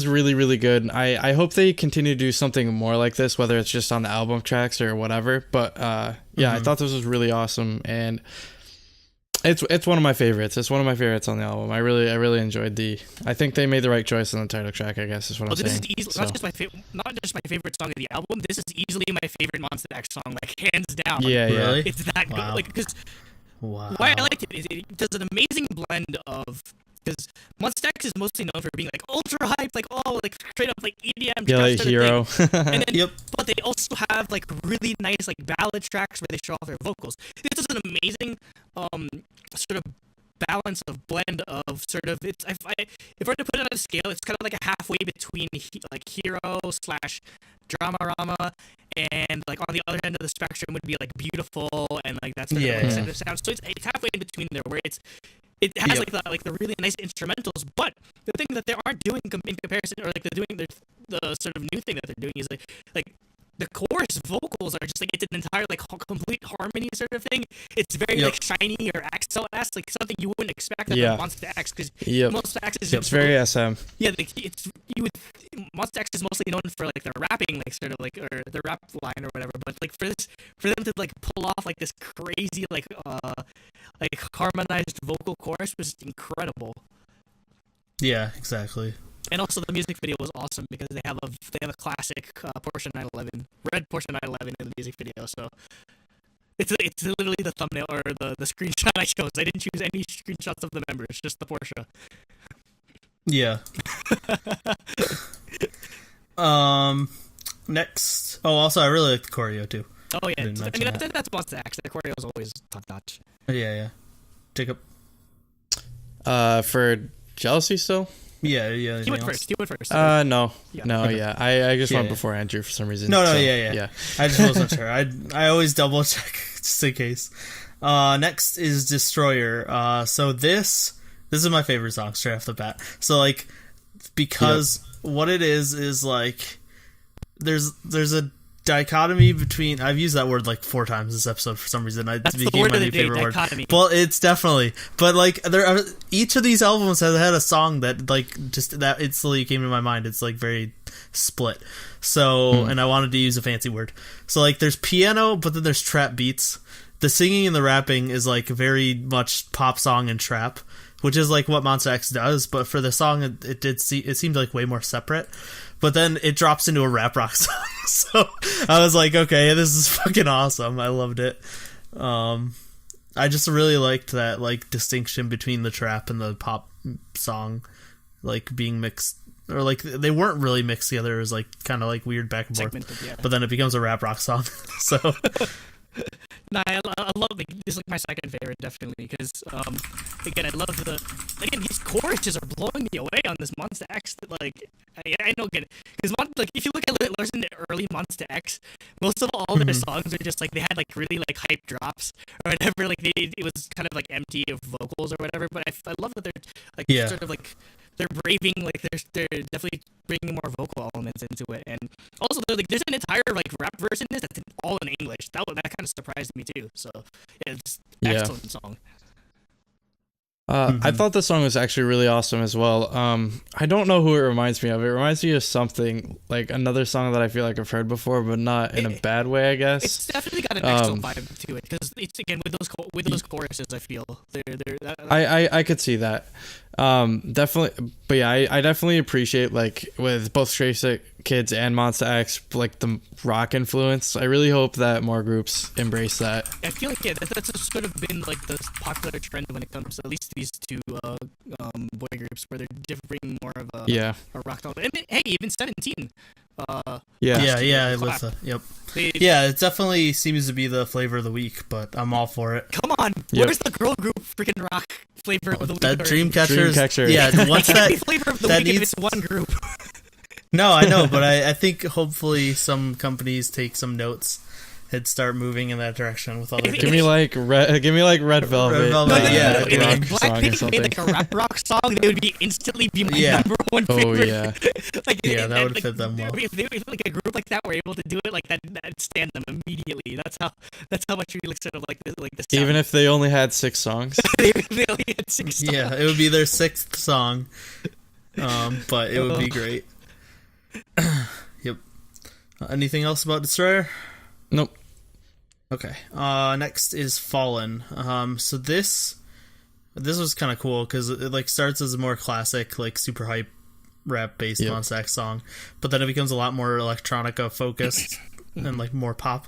really, really good. I hope they continue to do something more like this, whether it's just on the album tracks or whatever. But I thought this was really awesome, and it's one of my favorites. It's one of my favorites on the album. I really enjoyed I think they made the right choice on the title track, I guess is what I'm This saying. is easily, not just my favorite song of the album. This is easily my favorite Monsta X song, like, hands down. Yeah, Really? It's that good. Like, because why I liked it is it does an amazing blend of, because Monsta X is mostly known for being, like, ultra hype, like, like, straight up, like, EDM. Yeah, like Hero. And then, Yep. But they also have, like, really nice, like, ballad tracks where they show off their vocals. This is an amazing sort of balance of blend of sort of if I were to put it on a scale, it's kind of like a halfway between like hero slash drama rama, and like on the other end of the spectrum would be like beautiful and like that sort of sound. So it's halfway in between there, where it has like the really nice instrumentals, but the thing that they aren't doing in comparison, or like they're doing the sort of new thing that they're doing is like the chorus vocals are just like it's an entire like complete harmony sort of thing. It's very like shiny or Axel-esque, like something you wouldn't expect from Monsta X, because Monsta X is it's very SM. Yeah, like Monsta X is mostly known for like their rapping, like sort of like, or the rap line or whatever. But like for them to like pull off like this crazy like harmonized vocal chorus was incredible. Yeah, exactly. And also the music video was awesome because they have a classic Porsche 911, red Porsche 911 in the music video. So it's literally the thumbnail or the screenshot I chose. I didn't choose any screenshots of the members, just the Porsche. Yeah. Next. Oh, also I really like the choreo too. Oh yeah, that's Monsta X. The choreo is always top notch. Yeah. Jacob. For Jealousy still. Yeah. He went first. No. I just went before Andrew for some reason. No, yeah. I just wasn't sure. I always double check just in case. Next is Destroyer. So this is my favorite song straight off the bat. So like, because what it is like, there's a dichotomy between, I've used that word like 4 times this episode for some reason. That's became my new favorite word. Well, it's definitely, but like each of these albums has had a song that like just that instantly came to my mind. It's like very split. So and I wanted to use a fancy word. So like there's piano, but then there's trap beats. The singing and the rapping is like very much pop song and trap, which is like what Monsta X does. But for the song, it seemed like way more separate. But then it drops into a rap rock song. So I was like, okay, this is fucking awesome. I loved it. I just really liked that like distinction between the trap and the pop song, like being mixed, or like they weren't really mixed together. It was like kind of like weird back and forth. But then it becomes a rap rock song. So. No, I love this is like my second favorite, definitely, because again I love these choruses are blowing me away on this Monsta X. That like I don't get it, because like if you listen to early Monsta X, most of all their songs are just like they had like really like hype drops or whatever. Like it was kind of like empty of vocals or whatever. But I love that they're like sort of like they're braving, like they're definitely bringing more vocal elements into it, and also like there's an entire like rap version in this that's all in English. That kind of surprised me too. So yeah, it's excellent song. I thought the song was actually really awesome as well. I don't know who it reminds me of. It reminds me of something like another song that I feel like I've heard before, but not in a bad way, I guess. It's definitely got an excellent vibe to it, because it's again with those choruses. I feel I could see that. Definitely, but yeah, I definitely appreciate like with both Stray Kids and Monsta X, like the rock influence. I really hope that more groups embrace that. I feel like that's sort of been like the popular trend when it comes to at least these two boy groups, where they're bringing more of a rock song. And hey, even 17. It was. It definitely seems to be the flavor of the week, but I'm all for it. Come on, where's the girl group freaking rock flavor of the week? That Dreamcatcher. Yeah, what's that? Flavor of the week if it's one group. No, I know, but I think hopefully some companies take some notes and start moving in that direction with other. Give me like Red Velvet. Red Velvet, if Blackpink made like a rap rock song, they would instantly be my number one favorite. Oh yeah. That would fit them well. If like a group like that were able to do it, like that'd stand them immediately. That's how much we like sort of like this. Even if they only had 6 songs. They only had 6 songs. Yeah, it would be their 6th song. But it would be great. Yep. Anything else about Destroyer? Nope. Okay. Next is Fallen. So this was kind of cool because it like starts as a more classic, like super hype rap based Monsta X song, but then it becomes a lot more electronica focused and like more pop.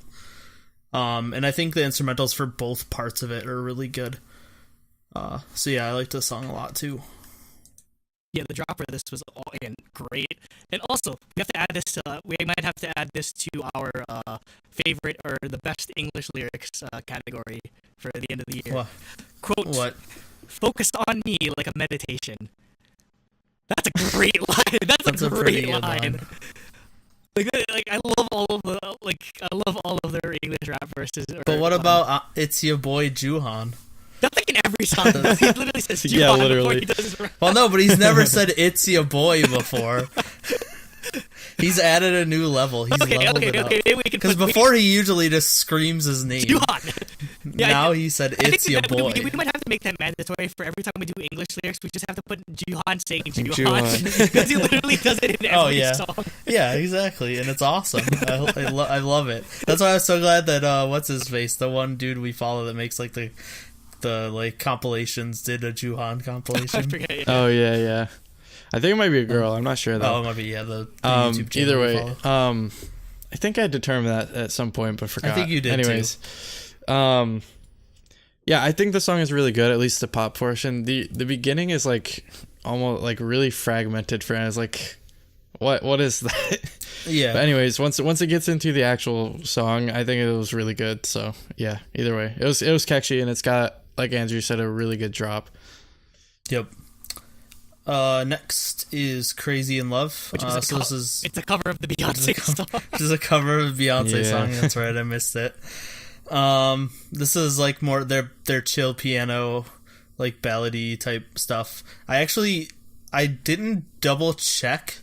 And I think the instrumentals for both parts of it are really good. So yeah, I like this song a lot too. Yeah, the drop for this was again great, and also we have to add this. We might have to add this to our favorite or the best English lyrics category for the end of the year. What? Quote: What? focused on me like a meditation. That's a great line. That's a great line. Like I love all of their English rap verses. But what about It's Your Boy Juhan? That's like in every song. He literally says Juhan Yeah, before literally. he does his rap. Well, no, but he's never said It's Your Boy before. He's added a new level. He's leveled it up. Because before he usually just screams his name. Juhan. Yeah, now he said It's Your Boy. We might have to make that mandatory for every time we do English lyrics. We just have to put Juhan saying Juhan Juhan. because he literally does it in every song. Yeah, exactly, and it's awesome. I love it. That's why I'm so glad that what's his face, the one dude we follow that makes like the like compilations, did a Juhan compilation. I forget, yeah. Oh yeah. I think it might be a girl. I'm not sure though. Oh, it might be the YouTube channel. Either we way, follow. I think I determined that at some point, but forgot. I think you did. Anyways, too. Yeah, I think the song is really good. At least the pop portion. The beginning is like almost like really fragmented. For I was like, what is that? Yeah. But anyways, once it gets into the actual song, I think it was really good. So yeah, either way, it was catchy, and it's got, like Andrew said, a really good drop. Yep. Next is Crazy in Love. Which is it's a cover of the Beyonce song. This is a cover of a Beyonce Yeah. song. That's right, I missed it. This is like more their chill piano, like ballady type stuff. I didn't double check,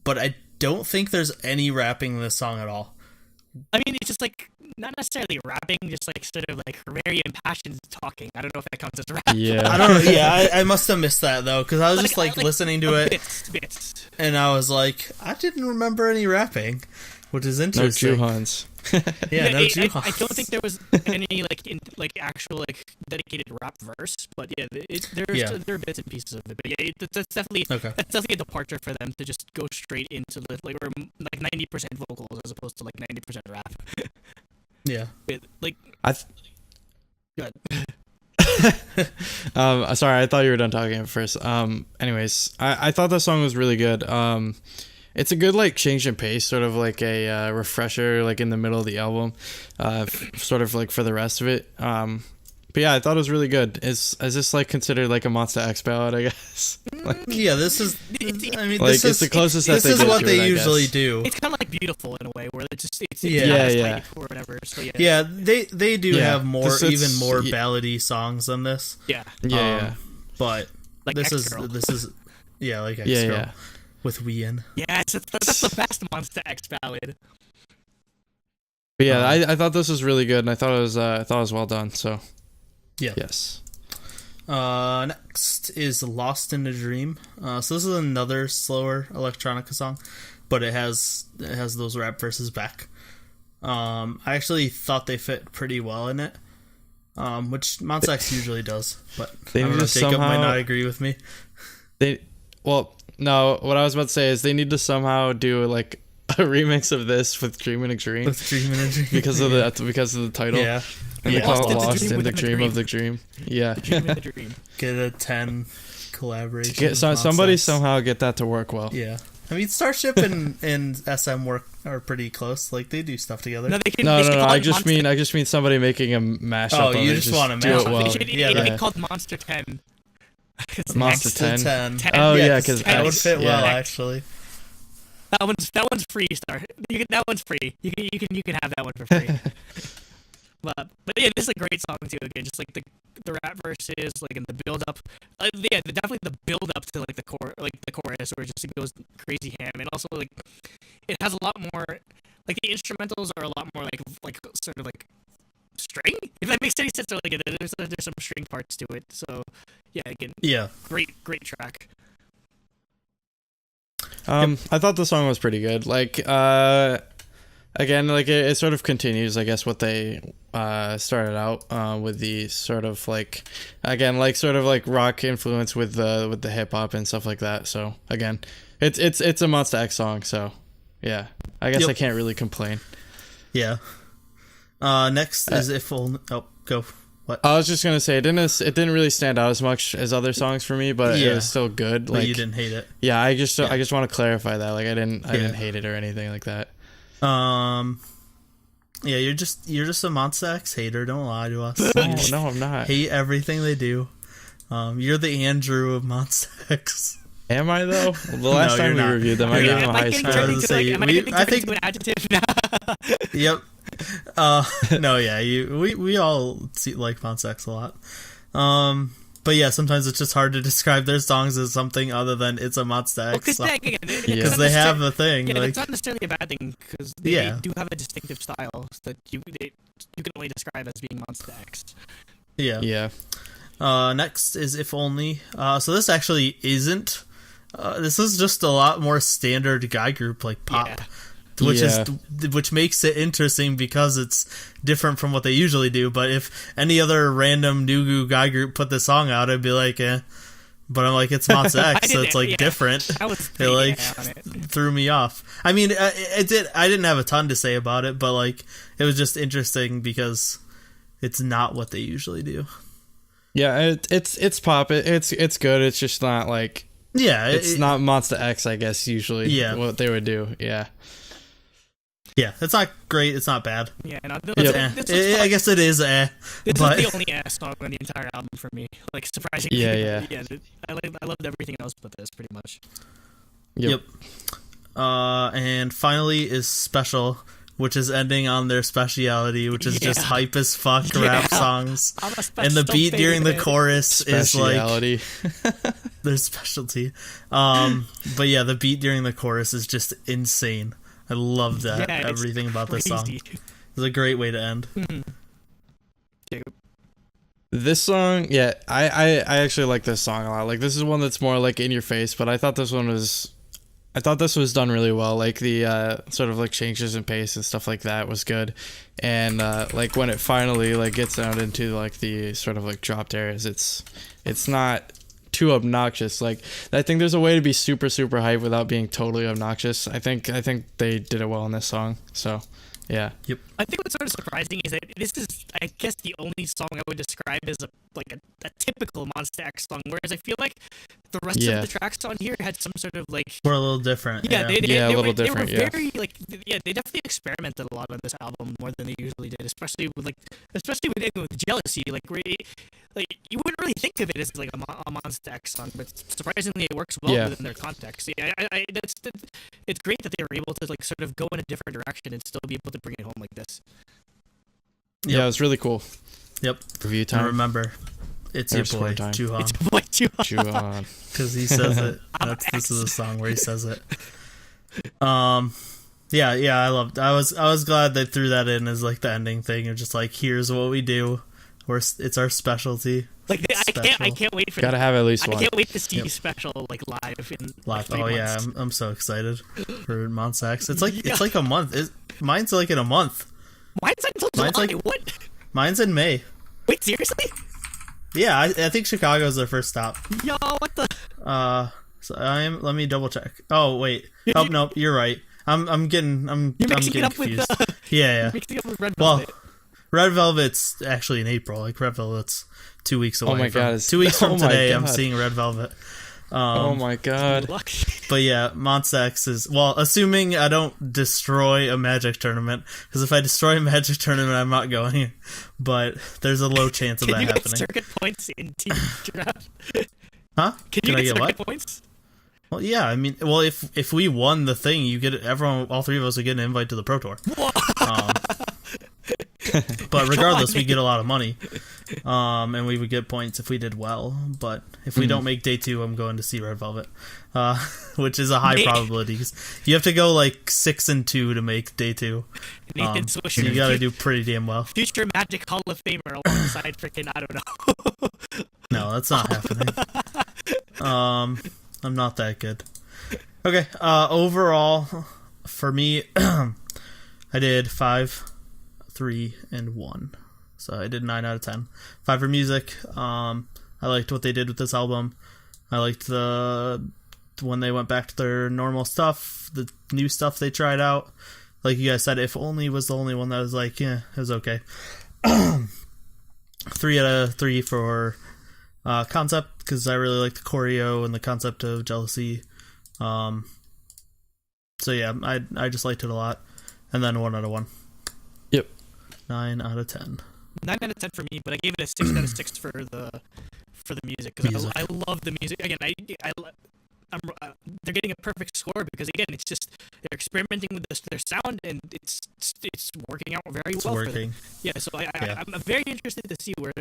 but I don't think there's any rapping in this song at all. I mean, it's just like not necessarily rapping, just like sort of like very impassioned talking. I don't know if that counts as rap. Yeah. I don't know. Yeah, I must have missed that though, because I was just like listening to it, bits. and I was like, I didn't remember any rapping, which is No interesting. Juhans. Yeah, no Juhan. I don't think there was any actual dedicated rap verse, but yeah, there are bits and pieces of it. But yeah, that's definitely a departure for them to just go straight into the like 90% vocals as opposed to like 90% rap. Yeah. But, like, good. Sorry, I thought you were done talking at first. Anyways, I thought the song was really good. It's a good like change in pace, sort of like a refresher, like in the middle of the album, sort of like for the rest of it. But yeah, I thought it was really good. Is this like considered like a Monsta X ballad? I guess. Yeah, this is. I mean, Like, this it's is the closest that this they is get what to they it, I usually guess. do. It's kind of like Beautiful in a way, where it's Yeah. or whatever. So yeah. Yeah, they do Yeah, have more, this is- even more ballady songs than this. Yeah. Yeah. But Like this X-Girl. is like X Yeah. Girl Yeah. with Wien. Yeah, that's the best Monsta X ballad. But yeah, I thought this was really good, and I thought it was well done. So Yeah. yes. Next is Lost in a Dream. So this is another slower electronica song, but it has those rap verses back. I actually thought they fit pretty well in it, which Monsta X usually does. But They I don't need know, to Jacob might somehow- not agree with me. No, what I was about to say is they need to somehow do like a remix of this with Dream in a Dream With Dream in a Dream. because of the title. Yeah. And they Yeah. call it Lost Lost in the within Dream the of the Dream. Yeah. Dream in the Dream. Get a 10 collaboration. Get with somebody Monsta X. somehow get that to work well. Yeah. I mean, Starship and SM are pretty close. Like, they do stuff together. No, they can, No. they should call I it just Monster- mean somebody making a mashup. Oh, of you it. just want a do mashup. it well. It should Yeah, it'd be that- called Monster 10. Monster Next 10. to 10. 10. Oh yeah, 'cause because that would fit well, yeah. actually. That one's free, Star. That one's free. You can have that one for free. but yeah, this is a great song too. Again, just like the rap verses, like in the build up. Yeah, definitely the build up to like the chorus, where it just goes crazy ham, and also like it has a lot more. Like the instrumentals are a lot more like sort of like string. If that makes any sense, or like there's some string parts to it. So yeah, again, Yeah. great track. I thought the song was pretty good. Like, again, like it sort of continues, I guess, what they started out with the sort of like, again, like sort of like rock influence with the hip hop and stuff like that. So again, it's a Monsta X song. So yeah, I guess Yep. I can't really complain. Yeah. Next is If Only... Oh, go. What? I was just gonna say it didn't really stand out as much as other songs for me, but Yeah. it was still good. But Like you didn't hate it. yeah, I just want to clarify that. Like I didn't hate it or anything like that. Yeah, you're just a Monsta X hater. Don't lie to us. Oh, no, I'm not. Hate everything they do. You're the Andrew of Monsta X. Am I though? Well, the last time we reviewed them, I gave them a high score. I think an adjective now. Yep. No, yeah, we all like Monsta X a lot. But yeah, sometimes it's just hard to describe their songs as something other than it's a Monsta X song. Because they have a thing. Yeah, like, it's not necessarily a bad thing, because they do have a distinctive style that you can only describe as being Monsta X. Yeah. Yeah. Next is If Only. So this actually isn't. This is just a lot more standard guy group, like pop. Yeah. Which makes it interesting because it's different from what they usually do. But if any other random Nugu guy group put this song out, I'd be like, eh. But I'm like, it's Monsta X, so it's like different. It like threw me off. I mean, I didn't have a ton to say about it, but like it was just interesting because it's not what they usually do. Yeah, it's pop. It's good. It's just not like it's not Monsta X, I guess. Usually, what they would do. Yeah, it's not great. It's not bad. Yeah, no, I guess it is. This is the only song on the entire album for me. Like surprisingly, yeah. I loved everything else but this, pretty much. Yep. And finally is Special, which is ending on their speciality, which is just hype as fuck rap songs. And the beat during the chorus is like their specialty. But yeah, the beat during the chorus is just insane. I love that. Everything about this song. It's a great way to end. This song, I actually like this song a lot. Like, this is one that's more like in your face, but I thought this was done really well. Like the sort of like changes in pace and stuff like that was good. And like when it finally like gets down into like the sort of like dropped areas, it's not too obnoxious. Like, I think there's a way to be super hype without being totally obnoxious. I think they did it well in this song. So yeah. Yep. I think what's sort of surprising is that this is, I guess, the only song I would describe as a typical Monsta X song, whereas I feel like the rest of the tracks on here had some sort of like were a little different. They a little different. They were very they definitely experimented a lot on this album more than they usually did, especially with Jealousy. Like you wouldn't really think of it as like a Monsta X song, but surprisingly it works well within their context. It's great that they were able to like sort of go in a different direction and still be able to bring it home like this. Yeah, it was really cool. Yep. Review time. I remember. It's your boy, Juhan. It's your boy, Juhan. Because he says it. This is a song where he says it. Yeah, I loved. I was glad they threw that in as like the ending thing of just like, here's what we do. It's our specialty. Like I can't wait for. Gotta have at least one. I can't wait to see Special like live in live. Oh yeah, I'm so excited for Monsta X. It's like a month. Mine's like in a month. Mine's until July. What? Mine's in May. Wait, seriously? Yeah, I think Chicago's their first stop. Yo, what the? So let me double check. Oh wait. Oh no, you're right. I'm getting confused. Yeah. Mixing up with Red Velvet. Well, Red Velvet's actually in April. Like Red Velvet's 2 weeks away. Oh my god! 2 weeks from today, I'm seeing Red Velvet. Oh my god! But yeah, Monsta X is, well, assuming I don't destroy a Magic tournament, because if I destroy a Magic tournament, I'm not going. But there's a low chance of that happening. Can you get circuit points in Team Draft? Huh? Can I get circuit points? Well, yeah. I mean, well, if we won the thing, you get all three of us would get an invite to the Pro Tour. But regardless, we get a lot of money, and we would get points if we did well. But if we don't make day 2, I'm going to see Red Velvet, which is a high probability. You have to go like 6-2 to make day 2. So you got to do pretty damn well. Future Magic Hall of Famer alongside freaking, I don't know. No, that's not happening. I'm not that good. Okay. Overall, for me, I did 5, 3, and 1. So I did 9 out of 10. 5 for music. I liked what they did with this album. I liked when they went back to their normal stuff, the new stuff they tried out. Like you guys said, If Only was the only one that was like, yeah, it was okay. 3 out of 3 for concept, because I really like the choreo and the concept of Jealousy. So yeah, I just liked it a lot. And then 1 out of 1. Yep. 9 out of 10. 9 out of 10 for me, but I gave it a 6 out of 6 for the music because I love the music. Again, they're getting a perfect score because again, it's just they're experimenting with their sound and it's working out very well. For them. Yeah, so I'm very interested to see where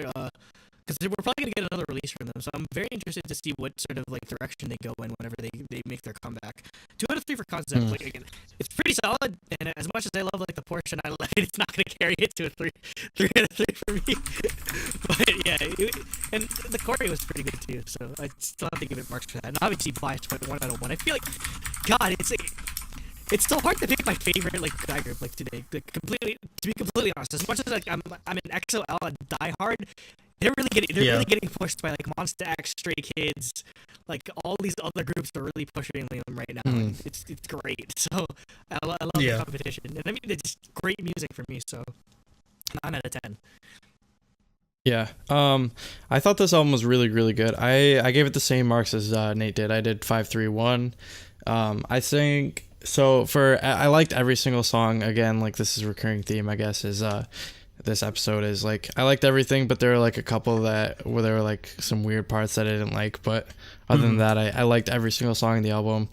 because we're probably gonna get another release from them. So I'm very interested to see what sort of like direction they go in whenever they make their comeback. 2 out of 3 for concept. Like again, it's pretty solid. And as much as I love like the portion I love it's not gonna carry it to a 3 out of 3 for me. But yeah, and the choreo was pretty good too. So I still have to give it marks for that. And obviously biased by 1 out of 1. I feel like God, it's so hard to pick my favorite like guy group like today. Like to be completely honest, as much as like I'm an XOL and diehard, they're really getting pushed by like Monsta X, Stray Kids, like all these other groups are really pushing them right now. And it's great. So I love the competition, and I mean it's just great music for me. So 9 out of 10. Yeah. I thought this album was really, really good. I gave it the same marks as Nate did. I did 5.31. I think so. I liked every single song. Again, like this is a recurring theme, I guess, is this episode is like I liked everything, but there were like a couple where there were like some weird parts that I didn't like. But other than that, I liked every single song in the album.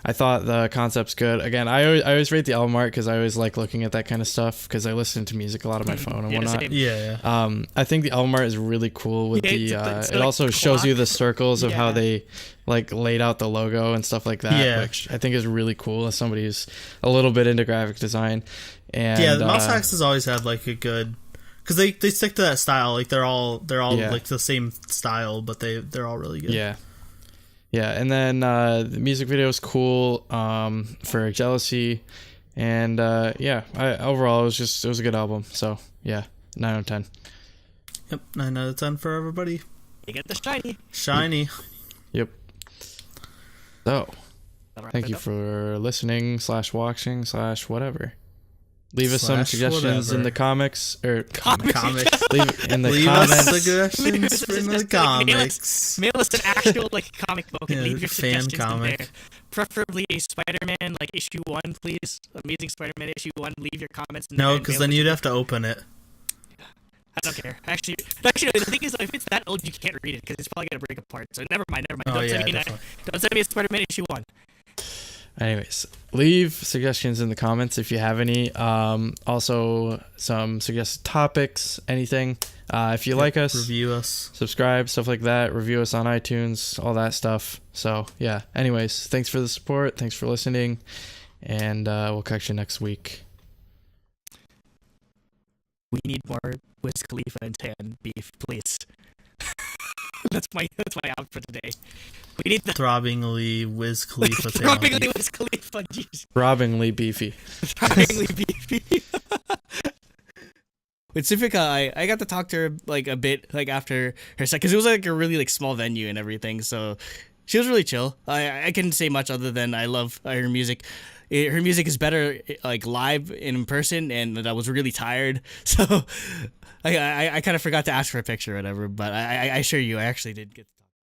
I thought the concept's good. Again, I always rate the album art because I always like looking at that kind of stuff because I listen to music a lot on my phone and whatnot. I think the album art is really cool with it also shows you the circles of how they like laid out the logo and stuff like that, which I think is really cool as somebody who's a little bit into graphic design. And the Monsta X has always had like a good, because they stick to that style. Like they're all like the same style, but they're all really good. Yeah, and then the music video is cool for Jealousy, and overall it was a good album. So yeah, 9 out of 10. Yep, 9 out of 10 for everybody. You get the shiny. Yep. So thank you for listening / watching / whatever. Leave us some suggestions in the comics or comics. Leave in the comments. Suggestions in the comics. Mail us an actual like comic book and leave your fan suggestions comic. in there. Preferably a Spider-Man like issue 1, please. Amazing Spider-Man issue 1. Leave your comments in there. No, because then you'd have to open it. I don't care. Actually, the thing is, if it's that old, you can't read it because it's probably gonna break apart. So never mind. Don't send me a Spider-Man issue 1. Anyways, leave suggestions in the comments if you have any. Also, some suggested topics, anything. If you like us, review us, subscribe, stuff like that. Review us on iTunes, all that stuff. So, yeah. Anyways, thanks for the support. Thanks for listening. And we'll catch you next week. We need more Wiz Khalifa and Tan beef, please. That's my out for today. We need the throbbingly Wiz Khalifa. Throbbingly Wiz Khalifa. Jeez. Throbbingly beefy. Throbbingly beefy. With Sifika, I got to talk to her like a bit like after her set because it was like a really like small venue and everything. So she was really chill. I couldn't say much other than I love her music. Her music is better like live in person, and I was really tired, so I kind of forgot to ask for a picture or whatever. But I assure you, I actually did get.